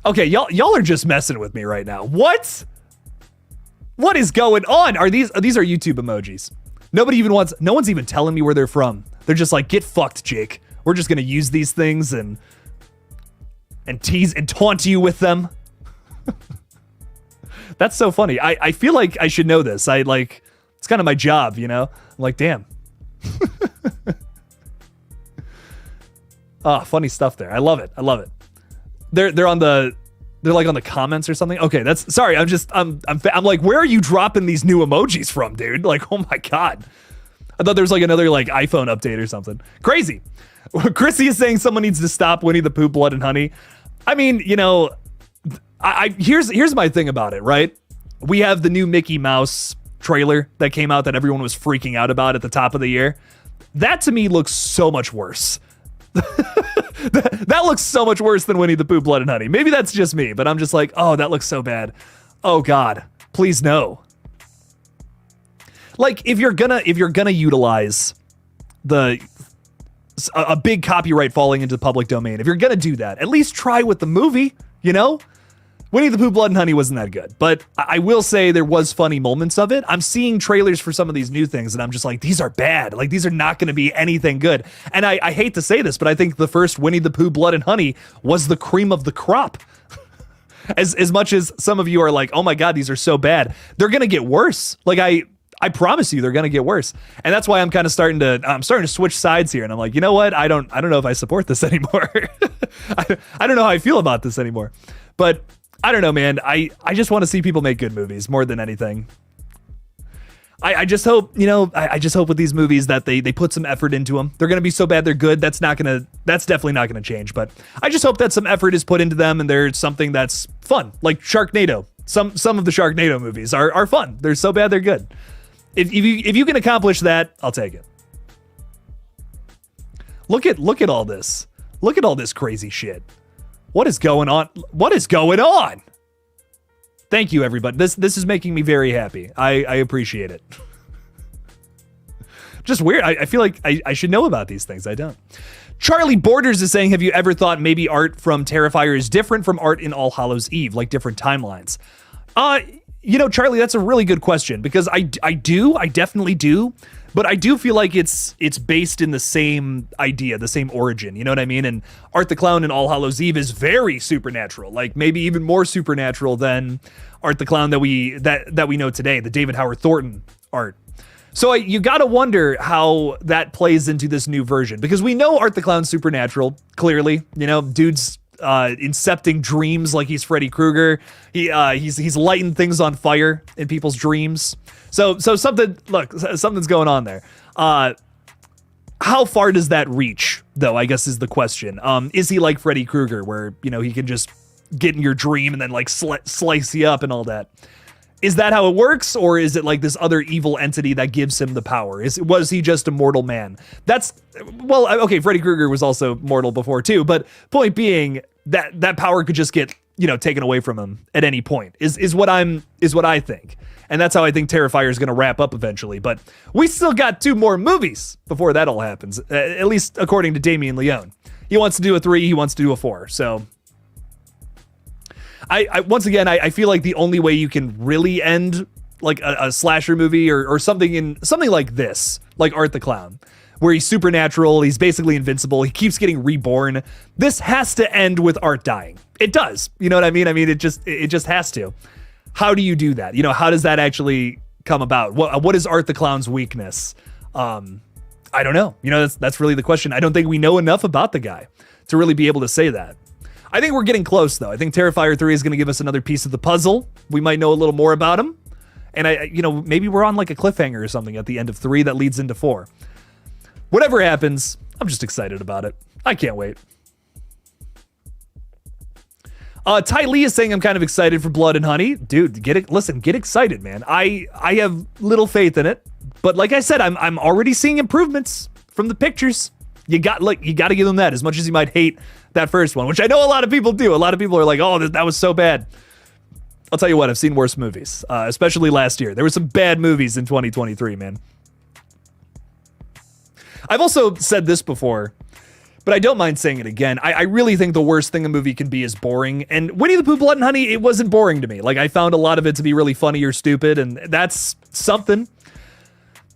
Okay, y'all are just messing with me right now. What? What is going on? These are YouTube emojis. No one's even telling me where they're from. They're just like, get fucked, Jake. We're just gonna use these things and tease and taunt you with them. That's so funny. I feel like I should know this. It's kind of my job, I'm like, damn. Oh, funny stuff there. I love it. They're on the comments or something. Okay, sorry. I'm like, where are you dropping these new emojis from, dude? Like, oh my God. I thought there was like another like iPhone update or something. Crazy. Chrissy is saying someone needs to stop Winnie the Pooh, Blood and Honey. I mean, here's my thing about it, right? We have the new Mickey Mouse trailer that came out that everyone was freaking out about at the top of the year. That to me looks so much worse. That looks so much worse than Winnie the Pooh, Blood and Honey. Maybe that's just me, but I'm just like, oh, that looks so bad. Oh God, please no. Like if you're gonna utilize a big copyright falling into the public domain, if you're gonna do that, at least try with the movie, Winnie the Pooh, Blood and Honey wasn't that good, but I will say there was funny moments of it. I'm seeing trailers for some of these new things, and I'm just like, these are bad. Like, these are not going to be anything good. And I hate to say this, but I think the first Winnie the Pooh, Blood and Honey was the cream of the crop. As much as some of you are like, oh my God, these are so bad. They're going to get worse. Like, I promise you, they're going to get worse. And that's why I'm kind of starting to switch sides here. And I'm like, you know what? I don't know if I support this anymore. I don't know how I feel about this anymore. But I don't know, man. I just want to see people make good movies more than anything. I just hope, I just hope with these movies that they put some effort into them. They're going to be so bad they're good. That's definitely not going to change. But I just hope that some effort is put into them and there's something that's fun, like Sharknado. Some of the Sharknado movies are fun. They're so bad they're good. If you can accomplish that, I'll take it. Look at all this. Look at all this crazy shit. What is going on? What is going on? Thank you, everybody. This is making me very happy. I appreciate it. Just weird. I feel like I should know about these things. I don't. Charlie Borders is saying, have you ever thought maybe art from Terrifier is different from art in All Hallows Eve, like different timelines? Charlie, that's a really good question because I definitely do. But I do feel like it's based in the same idea, the same origin. You know what I mean? And Art the Clown in All Hallows Eve is very supernatural, like maybe even more supernatural than Art the Clown that we know today, the David Howard Thornton art. So you gotta wonder how that plays into this new version because we know Art the Clown's supernatural, clearly. Dude's incepting dreams like he's Freddy Krueger. He's lighting things on fire in people's dreams. So something's going on there. How far does that reach, though, I guess is the question. Is he like Freddy Krueger where, he can just get in your dream and then like slice you up and all that? Is that how it works? Or is it like this other evil entity that gives him the power? Was he just a mortal man? Okay, Freddy Krueger was also mortal before too, but point being that power could just get, taken away from him at any point is what I think. And that's how I think Terrifier is going to wrap up eventually. But we still got 2 more movies before that all happens, at least according to Damien Leone. He wants to do a 3, he wants to do a 4. So I once again, I feel like the only way you can really end like a slasher movie or something like this, like Art the Clown, where he's supernatural, he's basically invincible, he keeps getting reborn. This has to end with Art dying. It does. You know what I mean? I mean, it just has to. How do you do that? How does that actually come about? What is Art the Clown's weakness? I don't know. That's really the question. I don't think we know enough about the guy to really be able to say that. I think we're getting close, though. I think Terrifier 3 is going to give us another piece of the puzzle. We might know a little more about him. And maybe we're on like a cliffhanger or something at the end of 3 that leads into 4. Whatever happens, I'm just excited about it. I can't wait. Ty Lee is saying I'm kind of excited for Blood and Honey. Dude, get excited, man. I have little faith in it. But like I said, I'm already seeing improvements from the pictures. You got to give them that, as much as you might hate that first one, which I know a lot of people do. A lot of people are like, oh, that was so bad. I'll tell you what, I've seen worse movies, especially last year. There were some bad movies in 2023, man. I've also said this before, but I don't mind saying it again. I really think the worst thing a movie can be is boring. And Winnie the Pooh, Blood and Honey, it wasn't boring to me. Like, I found a lot of it to be really funny or stupid, and that's something.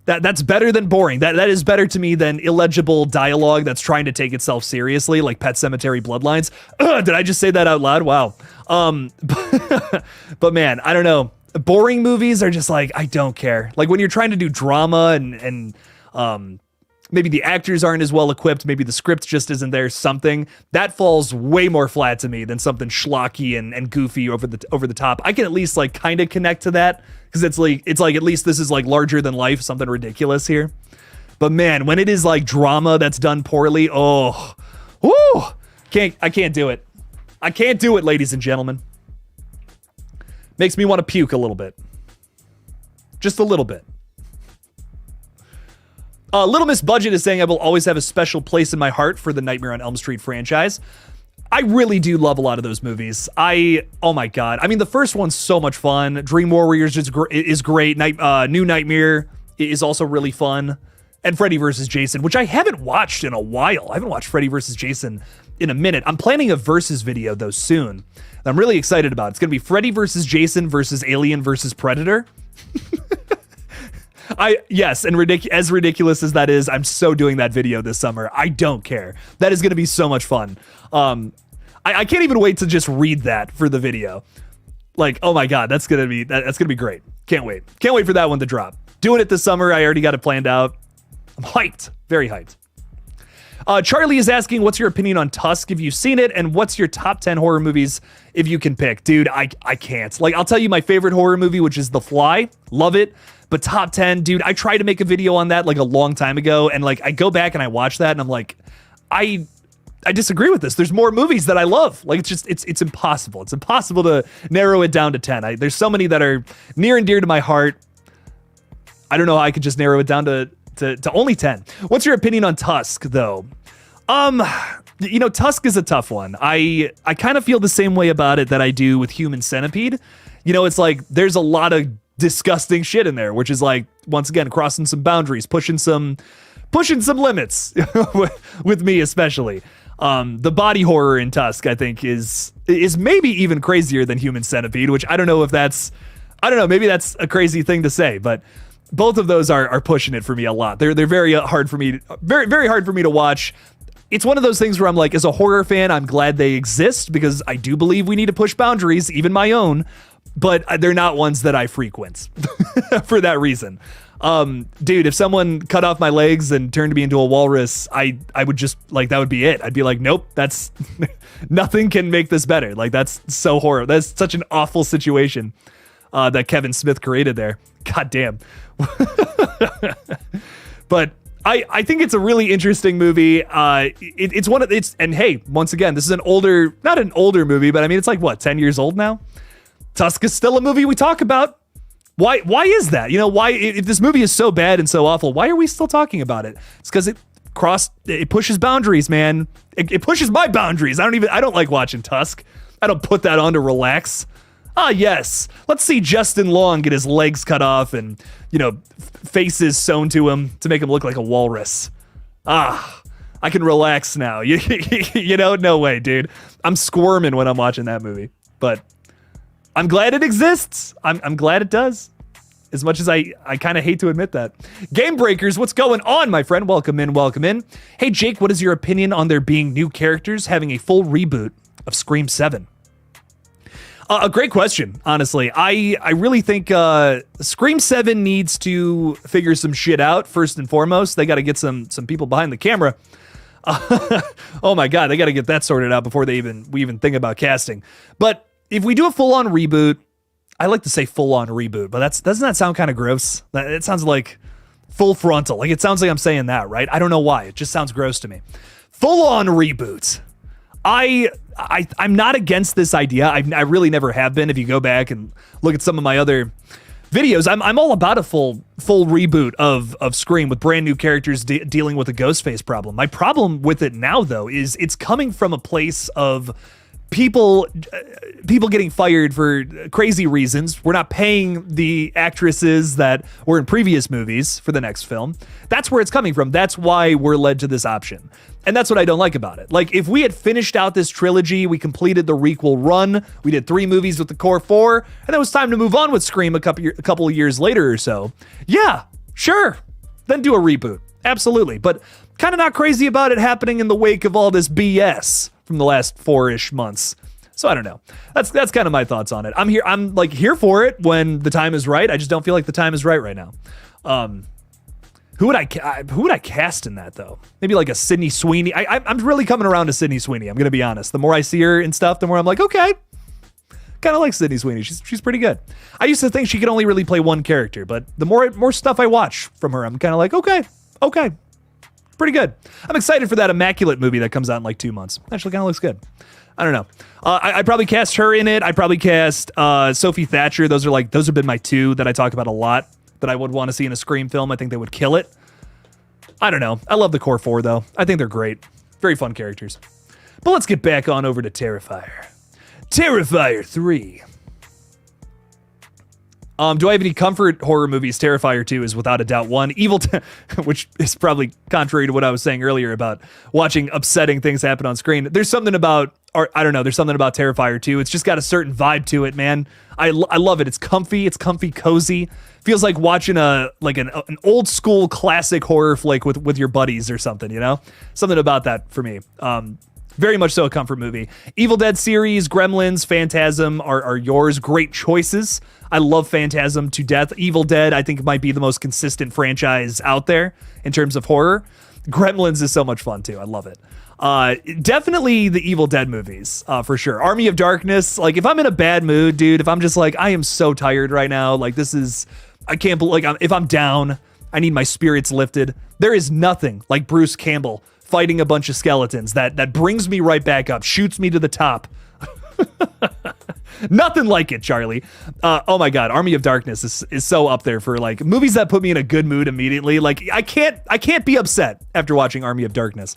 That's better than boring. That is better to me than illegible dialogue that's trying to take itself seriously, like Pet Sematary Bloodlines. Did I just say that out loud? Wow. But man, I don't know. Boring movies are just like, I don't care. Like when you're trying to do drama and maybe the actors aren't as well equipped, maybe the script just isn't there, something that falls way more flat to me than something schlocky and goofy over the top. I can at least like kind of connect to that because it's like at least this is like larger than life, something ridiculous here. But man, when it is like drama that's done poorly, I can't do it. I can't do it, ladies and gentlemen. Makes me want to puke a little bit. Just a little bit. Little Miss Budget is saying I will always have a special place in my heart for the Nightmare on Elm Street franchise. I really do love a lot of those movies. Oh my God. I mean, the first one's so much fun. Dream Warriors is great. New Nightmare is also really fun. And Freddy vs. Jason, which I haven't watched in a while. I haven't watched Freddy vs. Jason in a minute. I'm planning a versus video though soon. I'm really excited about it. It's going to be Freddy vs. Jason versus Alien versus Predator. Yes, and as ridiculous as that is, I'm so doing that video this summer. I don't care. That is going to be so much fun. I can't even wait to just read that for the video. Like, oh my God, that's gonna be great. Can't wait for that one to drop. Doing it this summer. I already got it planned out. I'm hyped, very hyped. Charlie is asking, what's your opinion on Tusk if you've seen it, and what's your top 10 horror movies if you can pick? Dude, I can't. Like, I'll tell you my favorite horror movie, which is The Fly. Love it. But top 10, dude, I tried to make a video on that like a long time ago, and like I go back and I watch that and I'm like, I disagree with this. There's more movies that I love. Like it's impossible. It's impossible to narrow it down to 10. There's so many that are near and dear to my heart. I don't know how I could just narrow it down to only 10. What's your opinion on Tusk though? Tusk is a tough one. I kind of feel the same way about it that I do with Human Centipede. It's like there's a lot of disgusting shit in there, which is like, once again, crossing some boundaries, pushing some limits with me especially. The body horror in Tusk, I think, is maybe even crazier than Human Centipede, which I don't know, maybe that's a crazy thing to say, but both of those are pushing it for me a lot. They're very hard for me, very, very hard for me to watch. It's one of those things where I'm like, as a horror fan, I'm glad they exist because I do believe we need to push boundaries, even my own, but they're not ones that I frequent for that reason. Dude, if someone cut off my legs and turned me into a walrus, I would just like, that would be it. I'd be like, nope, that's nothing can make this better. Like, that's so horrible. That's such an awful situation that Kevin Smith created there. God damn. But I think it's a really interesting movie. And hey, once again, this is not an older movie, but I mean, it's like what, 10 years old now? Tusk is still a movie we talk about. Why is that? Why, if this movie is so bad and so awful, why are we still talking about it? It's because it pushes boundaries, man. It pushes my boundaries. I don't like watching Tusk. I don't put that on to relax. Yes. Let's see Justin Long get his legs cut off and, faces sewn to him to make him look like a walrus. I can relax now. No way, dude. I'm squirming when I'm watching that movie, but I'm glad it exists. I'm glad it does. As much as I kind of hate to admit that. Game Breakers, what's going on, my friend? Welcome in. Hey, Jake, what is your opinion on there being new characters having a full reboot of Scream 7? A great question, honestly. I really think Scream 7 needs to figure some shit out, first and foremost. They got to get some people behind the camera. Oh my God, they got to get that sorted out before we even think about casting. But if we do a full-on reboot, I like to say full-on reboot, but doesn't that sound kind of gross? It sounds like full frontal. Like, it sounds like I'm saying that, right? I don't know why. It just sounds gross to me. Full-on reboot. I'm not against this idea. I really never have been. If you go back and look at some of my other videos, I'm all about a full reboot of Scream with brand new characters dealing with a Ghostface problem. My problem with it now, though, is it's coming from a place of people getting fired for crazy reasons. We're not paying the actresses that were in previous movies for the next film. That's where it's coming from. That's why we're led to this option. And that's what I don't like about it. Like, if we had finished out this trilogy, we completed the requel run, we did 3 movies with the core 4, and it was time to move on with Scream a couple of years later or so. Yeah, sure. Then do a reboot. Absolutely. But kind of not crazy about it happening in the wake of all this BS from the last 4-ish months. So I don't know. That's kind of my thoughts on it. I'm here for it when the time is right. I just don't feel like the time is right now. Who would I cast in that, though? Maybe like a Sydney Sweeney. I'm really coming around to Sydney Sweeney. I'm gonna be honest. The more I see her and stuff, the more I'm like, okay, kind of like Sydney Sweeney. She's pretty good. I used to think she could only really play one character, but the more stuff I watch from her, I'm kind of like, okay. Pretty good. I'm excited for that Immaculate movie that comes out in like 2 months. Actually kind of looks good. I don't know. I'd probably cast her in it. I'd probably cast Sophie Thatcher. Those have been my 2 that I talk about a lot that I would want to see in a Scream film. I think they would kill it. I don't know. I love the core 4 though. I think they're great. Very fun characters. But let's get back on over to Terrifier. Terrifier 3. Do I have any comfort horror movies? Terrifier 2 is without a doubt one. Which is probably contrary to what I was saying earlier about watching upsetting things happen on screen. There's something about Terrifier 2. It's just got a certain vibe to it, man. I love it. It's comfy, cozy. Feels like watching an old school classic horror flick with your buddies or something, you know? Something about that for me. Very much so a comfort movie. Evil Dead series, Gremlins, Phantasm are yours. Great choices. I love Phantasm to death. Evil Dead, I think, might be the most consistent franchise out there in terms of horror. Gremlins is so much fun, too. I love it. Definitely the Evil Dead movies, for sure. Army of Darkness, like, if I'm in a bad mood, dude, if I'm just like, I am so tired right now, like, I can't believe, like, if I'm down, I need my spirits lifted. There is nothing like Bruce Campbell fighting a bunch of skeletons that brings me right back up, shoots me to the top. Nothing like it, Charlie. Oh my God, Army of Darkness is so up there for like movies that put me in a good mood immediately. Like I can't be upset after watching Army of Darkness.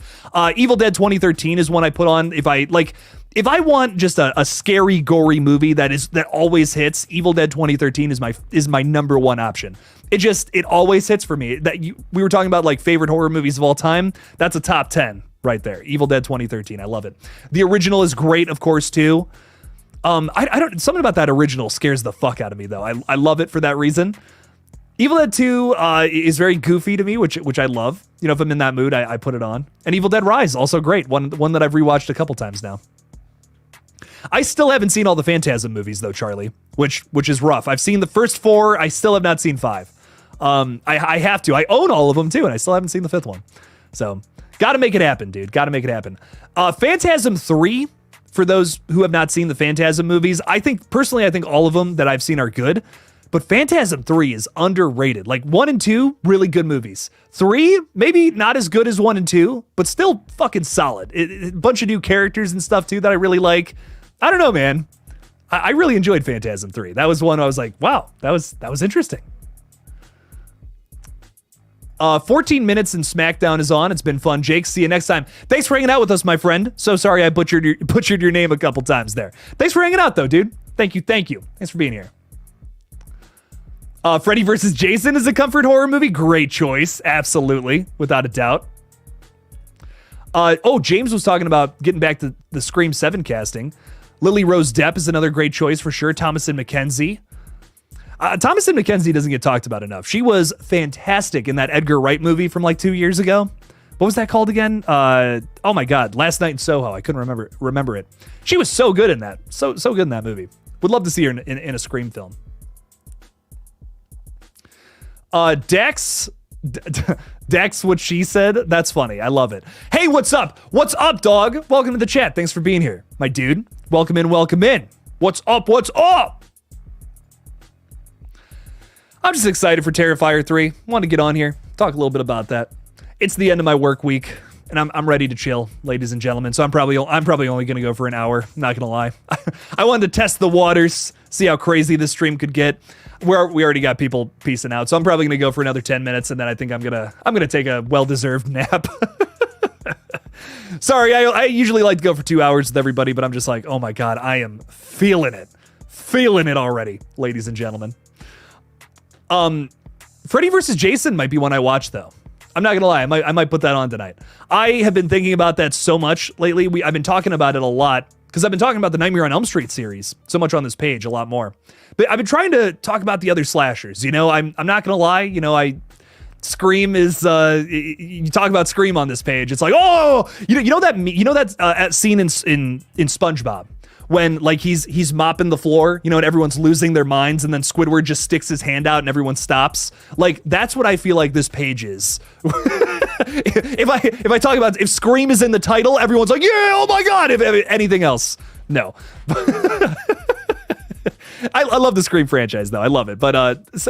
Evil Dead 2013 is one I put on if I want just a scary, gory movie that always hits. Evil Dead 2013 is my number one option. It always hits for me. We were talking about like favorite horror movies of all time. That's a top 10 right there. Evil Dead 2013. I love it. The original is great, of course, too. Something about that original scares the fuck out of me though. I love it for that reason. Evil Dead 2 is very goofy to me, which I love. You know, if I'm in that mood, I put it on. And Evil Dead Rise, also great. One that I've rewatched a couple times now. I still haven't seen all the Phantasm movies though, Charlie, which is rough. I've seen the first 4. I still have not seen 5. I have to. I own all of them too, and I still haven't seen the 5th one. So, gotta make it happen, dude. Gotta make it happen. Phantasm 3, for those who have not seen the Phantasm movies, I think all of them that I've seen are good, but Phantasm 3 is underrated. Like 1 and 2, really good movies. 3, maybe not as good as 1 and 2, but still fucking solid. A bunch of new characters and stuff too that I really like. I don't know, man. I really enjoyed Phantasm 3. That was one I was like, wow, that was interesting. 14 minutes and SmackDown is on. It's been fun. Jake, see you next time. Thanks for hanging out with us, my friend. So sorry I butchered your name a couple times there. Thanks for hanging out, though, dude. Thank you. Thanks for being here. Freddy vs. Jason is a comfort horror movie. Great choice. Absolutely. Without a doubt. James was talking about getting back to the Scream 7 casting. Lily Rose Depp is another great choice for sure. Thomasin McKenzie. Thomasin McKenzie doesn't get talked about enough. She was fantastic in that Edgar Wright movie from like 2 years ago. What was that called again? Oh my God, Last Night in Soho. I couldn't remember it. She was so good in that. So good in that movie. Would love to see her in a Scream film. Dax, what she said. That's funny. I love it. Hey, what's up? What's up, dog? Welcome to the chat. Thanks for being here, my dude. Welcome in. What's up? I'm just excited for Terrifier 3. Want to get on here, talk a little bit about that. It's the end of my work week, and I'm ready to chill, ladies and gentlemen. So I'm probably only going to go for an hour. Not gonna lie. I wanted to test the waters, see how crazy this stream could get. We already got people peacing out, so I'm probably gonna go for another 10 minutes, and then I think I'm gonna take a well-deserved nap. Sorry, I usually like to go for 2 hours with everybody, but I'm just like, oh my god, I am feeling it already, ladies and gentlemen. Freddy vs. Jason might be one I watch though. I'm not gonna lie, I might put that on tonight. I have been thinking about that so much lately. I've been talking about it a lot because I've been talking about the Nightmare on Elm Street series so much on this page, a lot more. But I've been trying to talk about the other slashers. You know, I'm not gonna lie. You know, Scream is you talk about Scream on this page. It's like, oh, you know that scene in SpongeBob when like he's mopping the floor, you know, and everyone's losing their minds, and then Squidward just sticks his hand out and everyone stops. Like that's what I feel like this page is. if I talk about if Scream is in the title, everyone's like, yeah, oh my god. If anything else, no. I love the Scream franchise though. I love it, but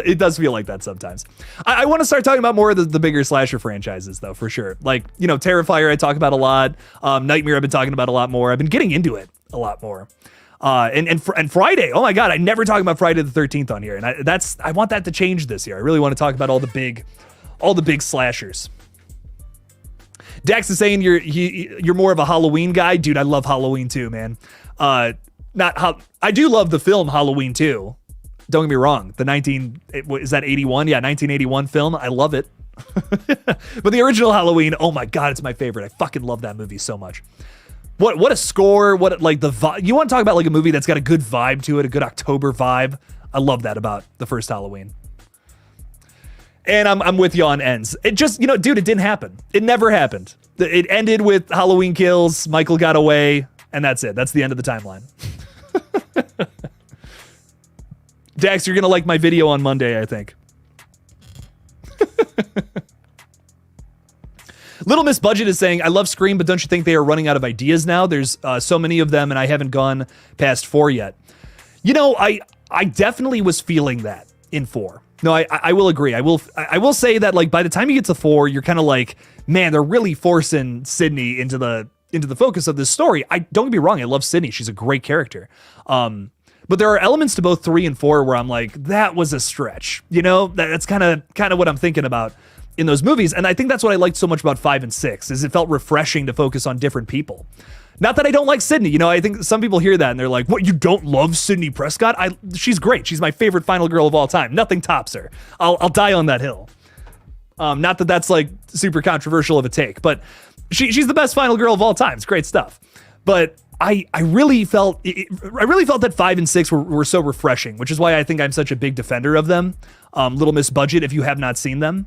it does feel like that sometimes. I want to start talking about more of the bigger slasher franchises though, for sure. Like, you know, Terrifier I talk about a lot. Nightmare I've been talking about a lot more. I've been getting into it a lot more. And Friday, oh my god, I never talk about Friday the 13th on here, and I want that to change this year. I really want to talk about all the big slashers. Dax is saying you're more of a Halloween guy, dude. I love Halloween too, man. I do love the film Halloween 2. Don't get me wrong. Is that 81? Yeah, 1981 film. I love it. But the original Halloween, oh my god, it's my favorite. I fucking love that movie so much. What a score. What like the vibe. You want to talk about like a movie that's got a good vibe to it, a good October vibe. I love that about the first Halloween. And I'm with you on ends. It just, you know, dude, it didn't happen. It never happened. It ended with Halloween Kills, Michael got away, and that's it. That's the end of the timeline. Dax, you're gonna like my video on Monday, I think. Little Miss Budget is saying, I love Scream, but don't you think they are running out of ideas now? There's so many of them, and I haven't gone past 4 yet. You know, I definitely was feeling that in 4. No, I will agree. I will say that like by the time you get to 4, you're kind of like, man, they're really forcing Sydney into the focus of this story. Don't get me wrong, I love Sydney. She's a great character. But there are elements to both 3 and 4 where I'm like, that was a stretch. You know, that's kind of what I'm thinking about in those movies. And I think that's what I liked so much about 5 and 6 is it felt refreshing to focus on different people. Not that I don't like Sydney. You know, I think some people hear that and they're like, what, you don't love Sydney Prescott? She's great. She's my favorite final girl of all time. Nothing tops her. I'll die on that hill. Not that that's like super controversial of a take, but she's the best final girl of all time. It's great stuff. But I really felt that 5 and 6 were so refreshing, which is why I think I'm such a big defender of them. Little Miss Budget, if you have not seen them,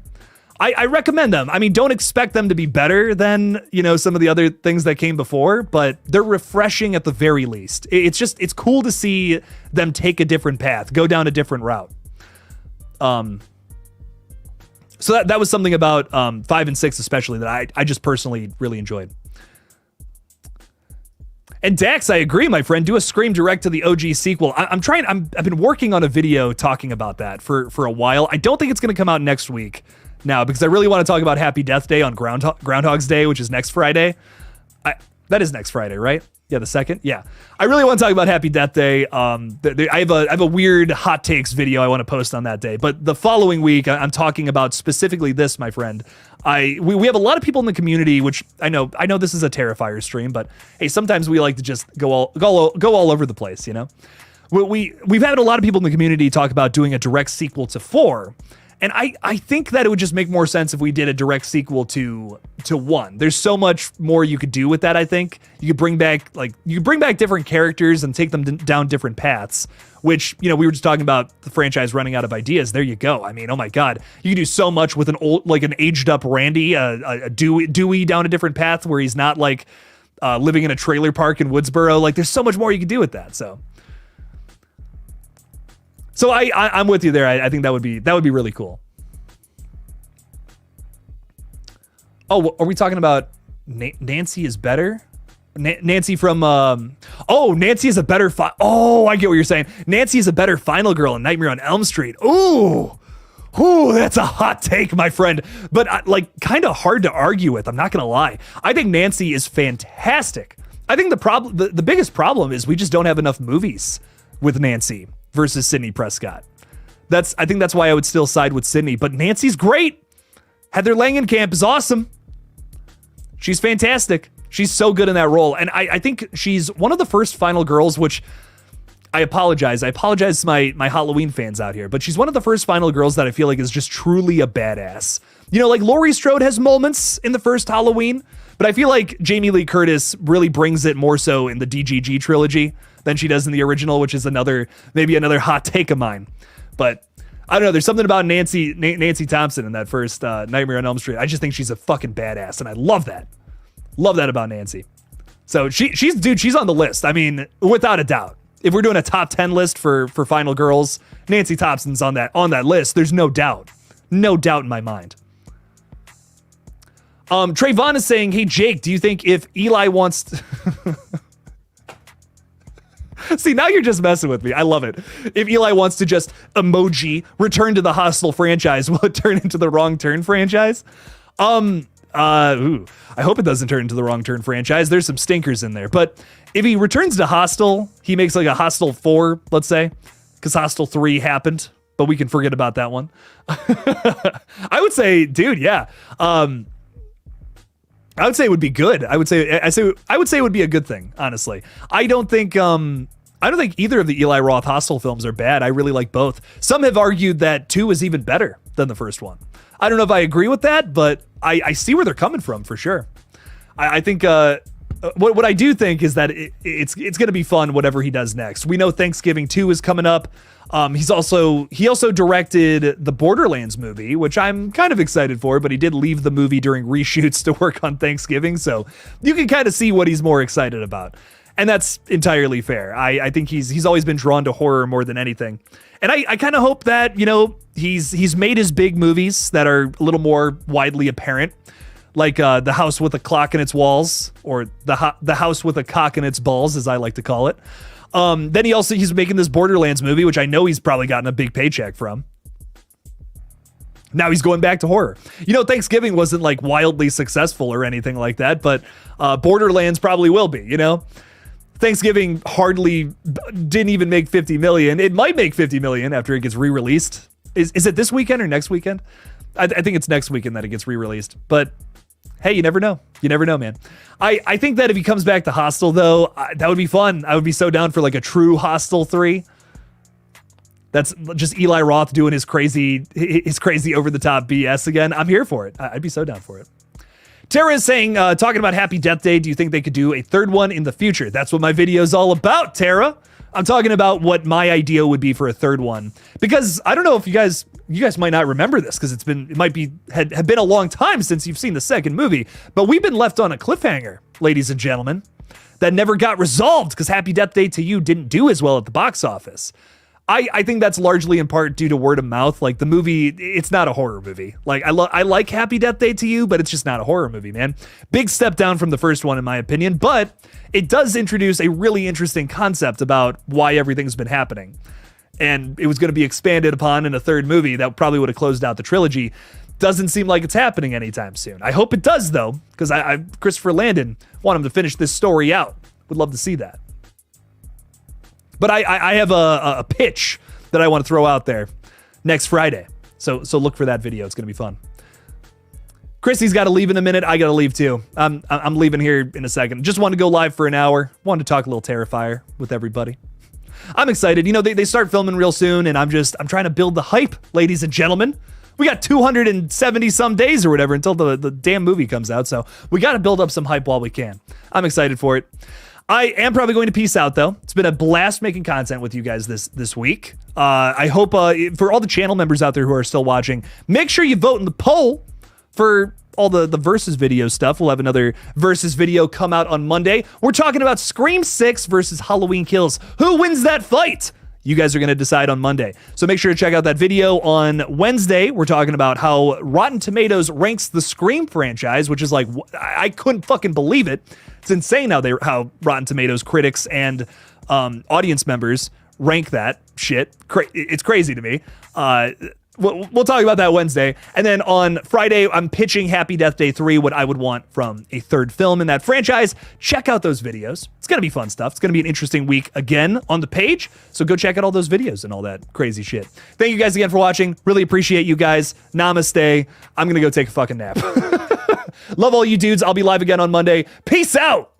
I recommend them. I mean, don't expect them to be better than, you know, some of the other things that came before, but they're refreshing at the very least. It's cool to see them take a different path, go down a different route. So that was something about 5 and 6 especially that I just personally really enjoyed. And Dax, I agree, my friend. Do a Scream direct to the OG sequel. I've been working on a video talking about that for a while. I don't think it's going to come out next week now because I really want to talk about Happy Death Day on Groundhog's Day, which is next Friday. That is next Friday, right? Yeah, the 2nd. Yeah, I really want to talk about Happy Death Day. I have a weird hot takes video I want to post on that day. But the following week, I'm talking about specifically this, my friend. We have a lot of people in the community, which I know this is a Terrifier stream, but hey, sometimes we like to just go all over the place, you know. We've had a lot of people in the community talk about doing a direct sequel to 4. And I think that it would just make more sense if we did a direct sequel to 1. There's so much more you could do with that, I think. You could bring back different characters and take them down different paths, which, you know, we were just talking about the franchise running out of ideas. There you go. I mean, oh my God. You could do so much with an aged up Randy, a Dewey down a different path where he's not like living in a trailer park in Woodsboro. Like there's so much more you could do with that. So I'm with you there. I think that would be really cool. Oh, are we talking about Nancy is better? Nancy from Nancy is a better I get what you're saying. Nancy is a better final girl in Nightmare on Elm Street. Ooh, Whew, that's a hot take, my friend. But like, kind of hard to argue with. I'm not gonna lie. I think Nancy is fantastic. I think the biggest problem is we just don't have enough movies with Nancy versus Sidney Prescott. I think that's why I would still side with Sidney. But Nancy's great. Heather Langenkamp is awesome. She's fantastic. She's so good in that role. And I think she's one of the first final girls, which I apologize. I apologize to my Halloween fans out here, but she's one of the first final girls that I feel like is just truly a badass. You know, like Laurie Strode has moments in the first Halloween, but I feel like Jamie Lee Curtis really brings it more so in the DGG trilogy than she does in the original, which is maybe another hot take of mine. But I don't know. There's something about Nancy Thompson in that first Nightmare on Elm Street. I just think she's a fucking badass, and I love that. Love that about Nancy. So she's on the list. I mean, without a doubt. If we're doing a top 10 list for final girls, Nancy Thompson's on that list. There's no doubt. No doubt in my mind. Trayvon is saying, hey, Jake, do you think if Eli wants to... See, now you're just messing with me. I love it. If Eli wants to just emoji return to the Hostel franchise, will it turn into the Wrong Turn franchise? I hope it doesn't turn into the Wrong Turn franchise. There's some stinkers in there. But if he returns to Hostel, he makes like a Hostel 4, let's say, because Hostel 3 happened, but we can forget about that one. I would say, dude, yeah. I would say it would be good. I would say it would be a good thing, honestly. I don't think either of the Eli Roth Hostel films are bad. I really like both. Some have argued that 2 is even better than the first one. I don't know if I agree with that, but I see where they're coming from for sure. I think what I do think is that it's going to be fun whatever he does next. We know Thanksgiving 2 is coming up. He also directed the Borderlands movie, which I'm kind of excited for, but he did leave the movie during reshoots to work on Thanksgiving, so you can kind of see what he's more excited about. And that's entirely fair. I think he's always been drawn to horror more than anything. And I kind of hope that, you know, he's made his big movies that are a little more widely apparent, like The House with a Clock in Its Walls, or the House with a Cock in Its Balls, as I like to call it. Then he's making this Borderlands movie, which I know he's probably gotten a big paycheck from. Now he's going back to horror. You know, Thanksgiving wasn't like wildly successful or anything like that, but Borderlands probably will be, you know? Thanksgiving didn't even make 50 million. It might make 50 million after it gets re-released. Is it this weekend or next weekend? I think it's next weekend that it gets re-released. But hey, you never know. You never know, man. I think that if he comes back to Hostel, though, that would be fun. I would be so down for like a true Hostel 3. That's just Eli Roth doing his crazy over-the-top BS again. I'm here for it. I'd be so down for it. Tara is saying, talking about Happy Death Day, do you think they could do a third one in the future? That's what my video is all about, Tara. I'm talking about what my idea would be for a third one. Because I don't know if you guys might not remember this, because had been a long time since you've seen the second movie, but we've been left on a cliffhanger, ladies and gentlemen, that never got resolved because Happy Death Day to You didn't do as well at the box office. I think that's largely in part due to word of mouth. Like, the movie, it's not a horror movie. Like, I like Happy Death Day to You, but it's just not a horror movie, man. Big step down from the first one, in my opinion, but it does introduce a really interesting concept about why everything's been happening. And it was going to be expanded upon in a third movie that probably would have closed out the trilogy. Doesn't seem like it's happening anytime soon. I hope it does, though, because I Christopher Landon want him to finish this story out. Would love to see that. But I have a pitch that I want to throw out there next Friday. So look for that video. It's going to be fun. Chrissy's got to leave in a minute. I got to leave too. I'm leaving here in a second. Just wanted to go live for an hour. Wanted to talk a little Terrifier with everybody. I'm excited. You know, they start filming real soon, and I'm trying to build the hype, ladies and gentlemen. We got 270 some days or whatever until the damn movie comes out. So we got to build up some hype while we can. I'm excited for it. I am probably going to peace out, though. It's been a blast making content with you guys this week. I hope for all the channel members out there who are still watching, make sure you vote in the poll for all the Versus video stuff. We'll have another Versus video come out on Monday. We're talking about Scream 6 versus Halloween Kills. Who wins that fight? You guys are going to decide on Monday. So make sure to check out that video on Wednesday. We're talking about how Rotten Tomatoes ranks the Scream franchise, which is like, I couldn't fucking believe it. It's insane how Rotten Tomatoes critics and audience members rank that shit. It's crazy to me. we'll talk about that Wednesday. And then on Friday, I'm pitching Happy Death Day 3, what I would want from a third film in that franchise. Check out those videos. It's going to be fun stuff. It's going to be an interesting week again on the page. So go check out all those videos and all that crazy shit. Thank you guys again for watching. Really appreciate you guys. Namaste. I'm going to go take a fucking nap. Love all you dudes. I'll be live again on Monday. Peace out.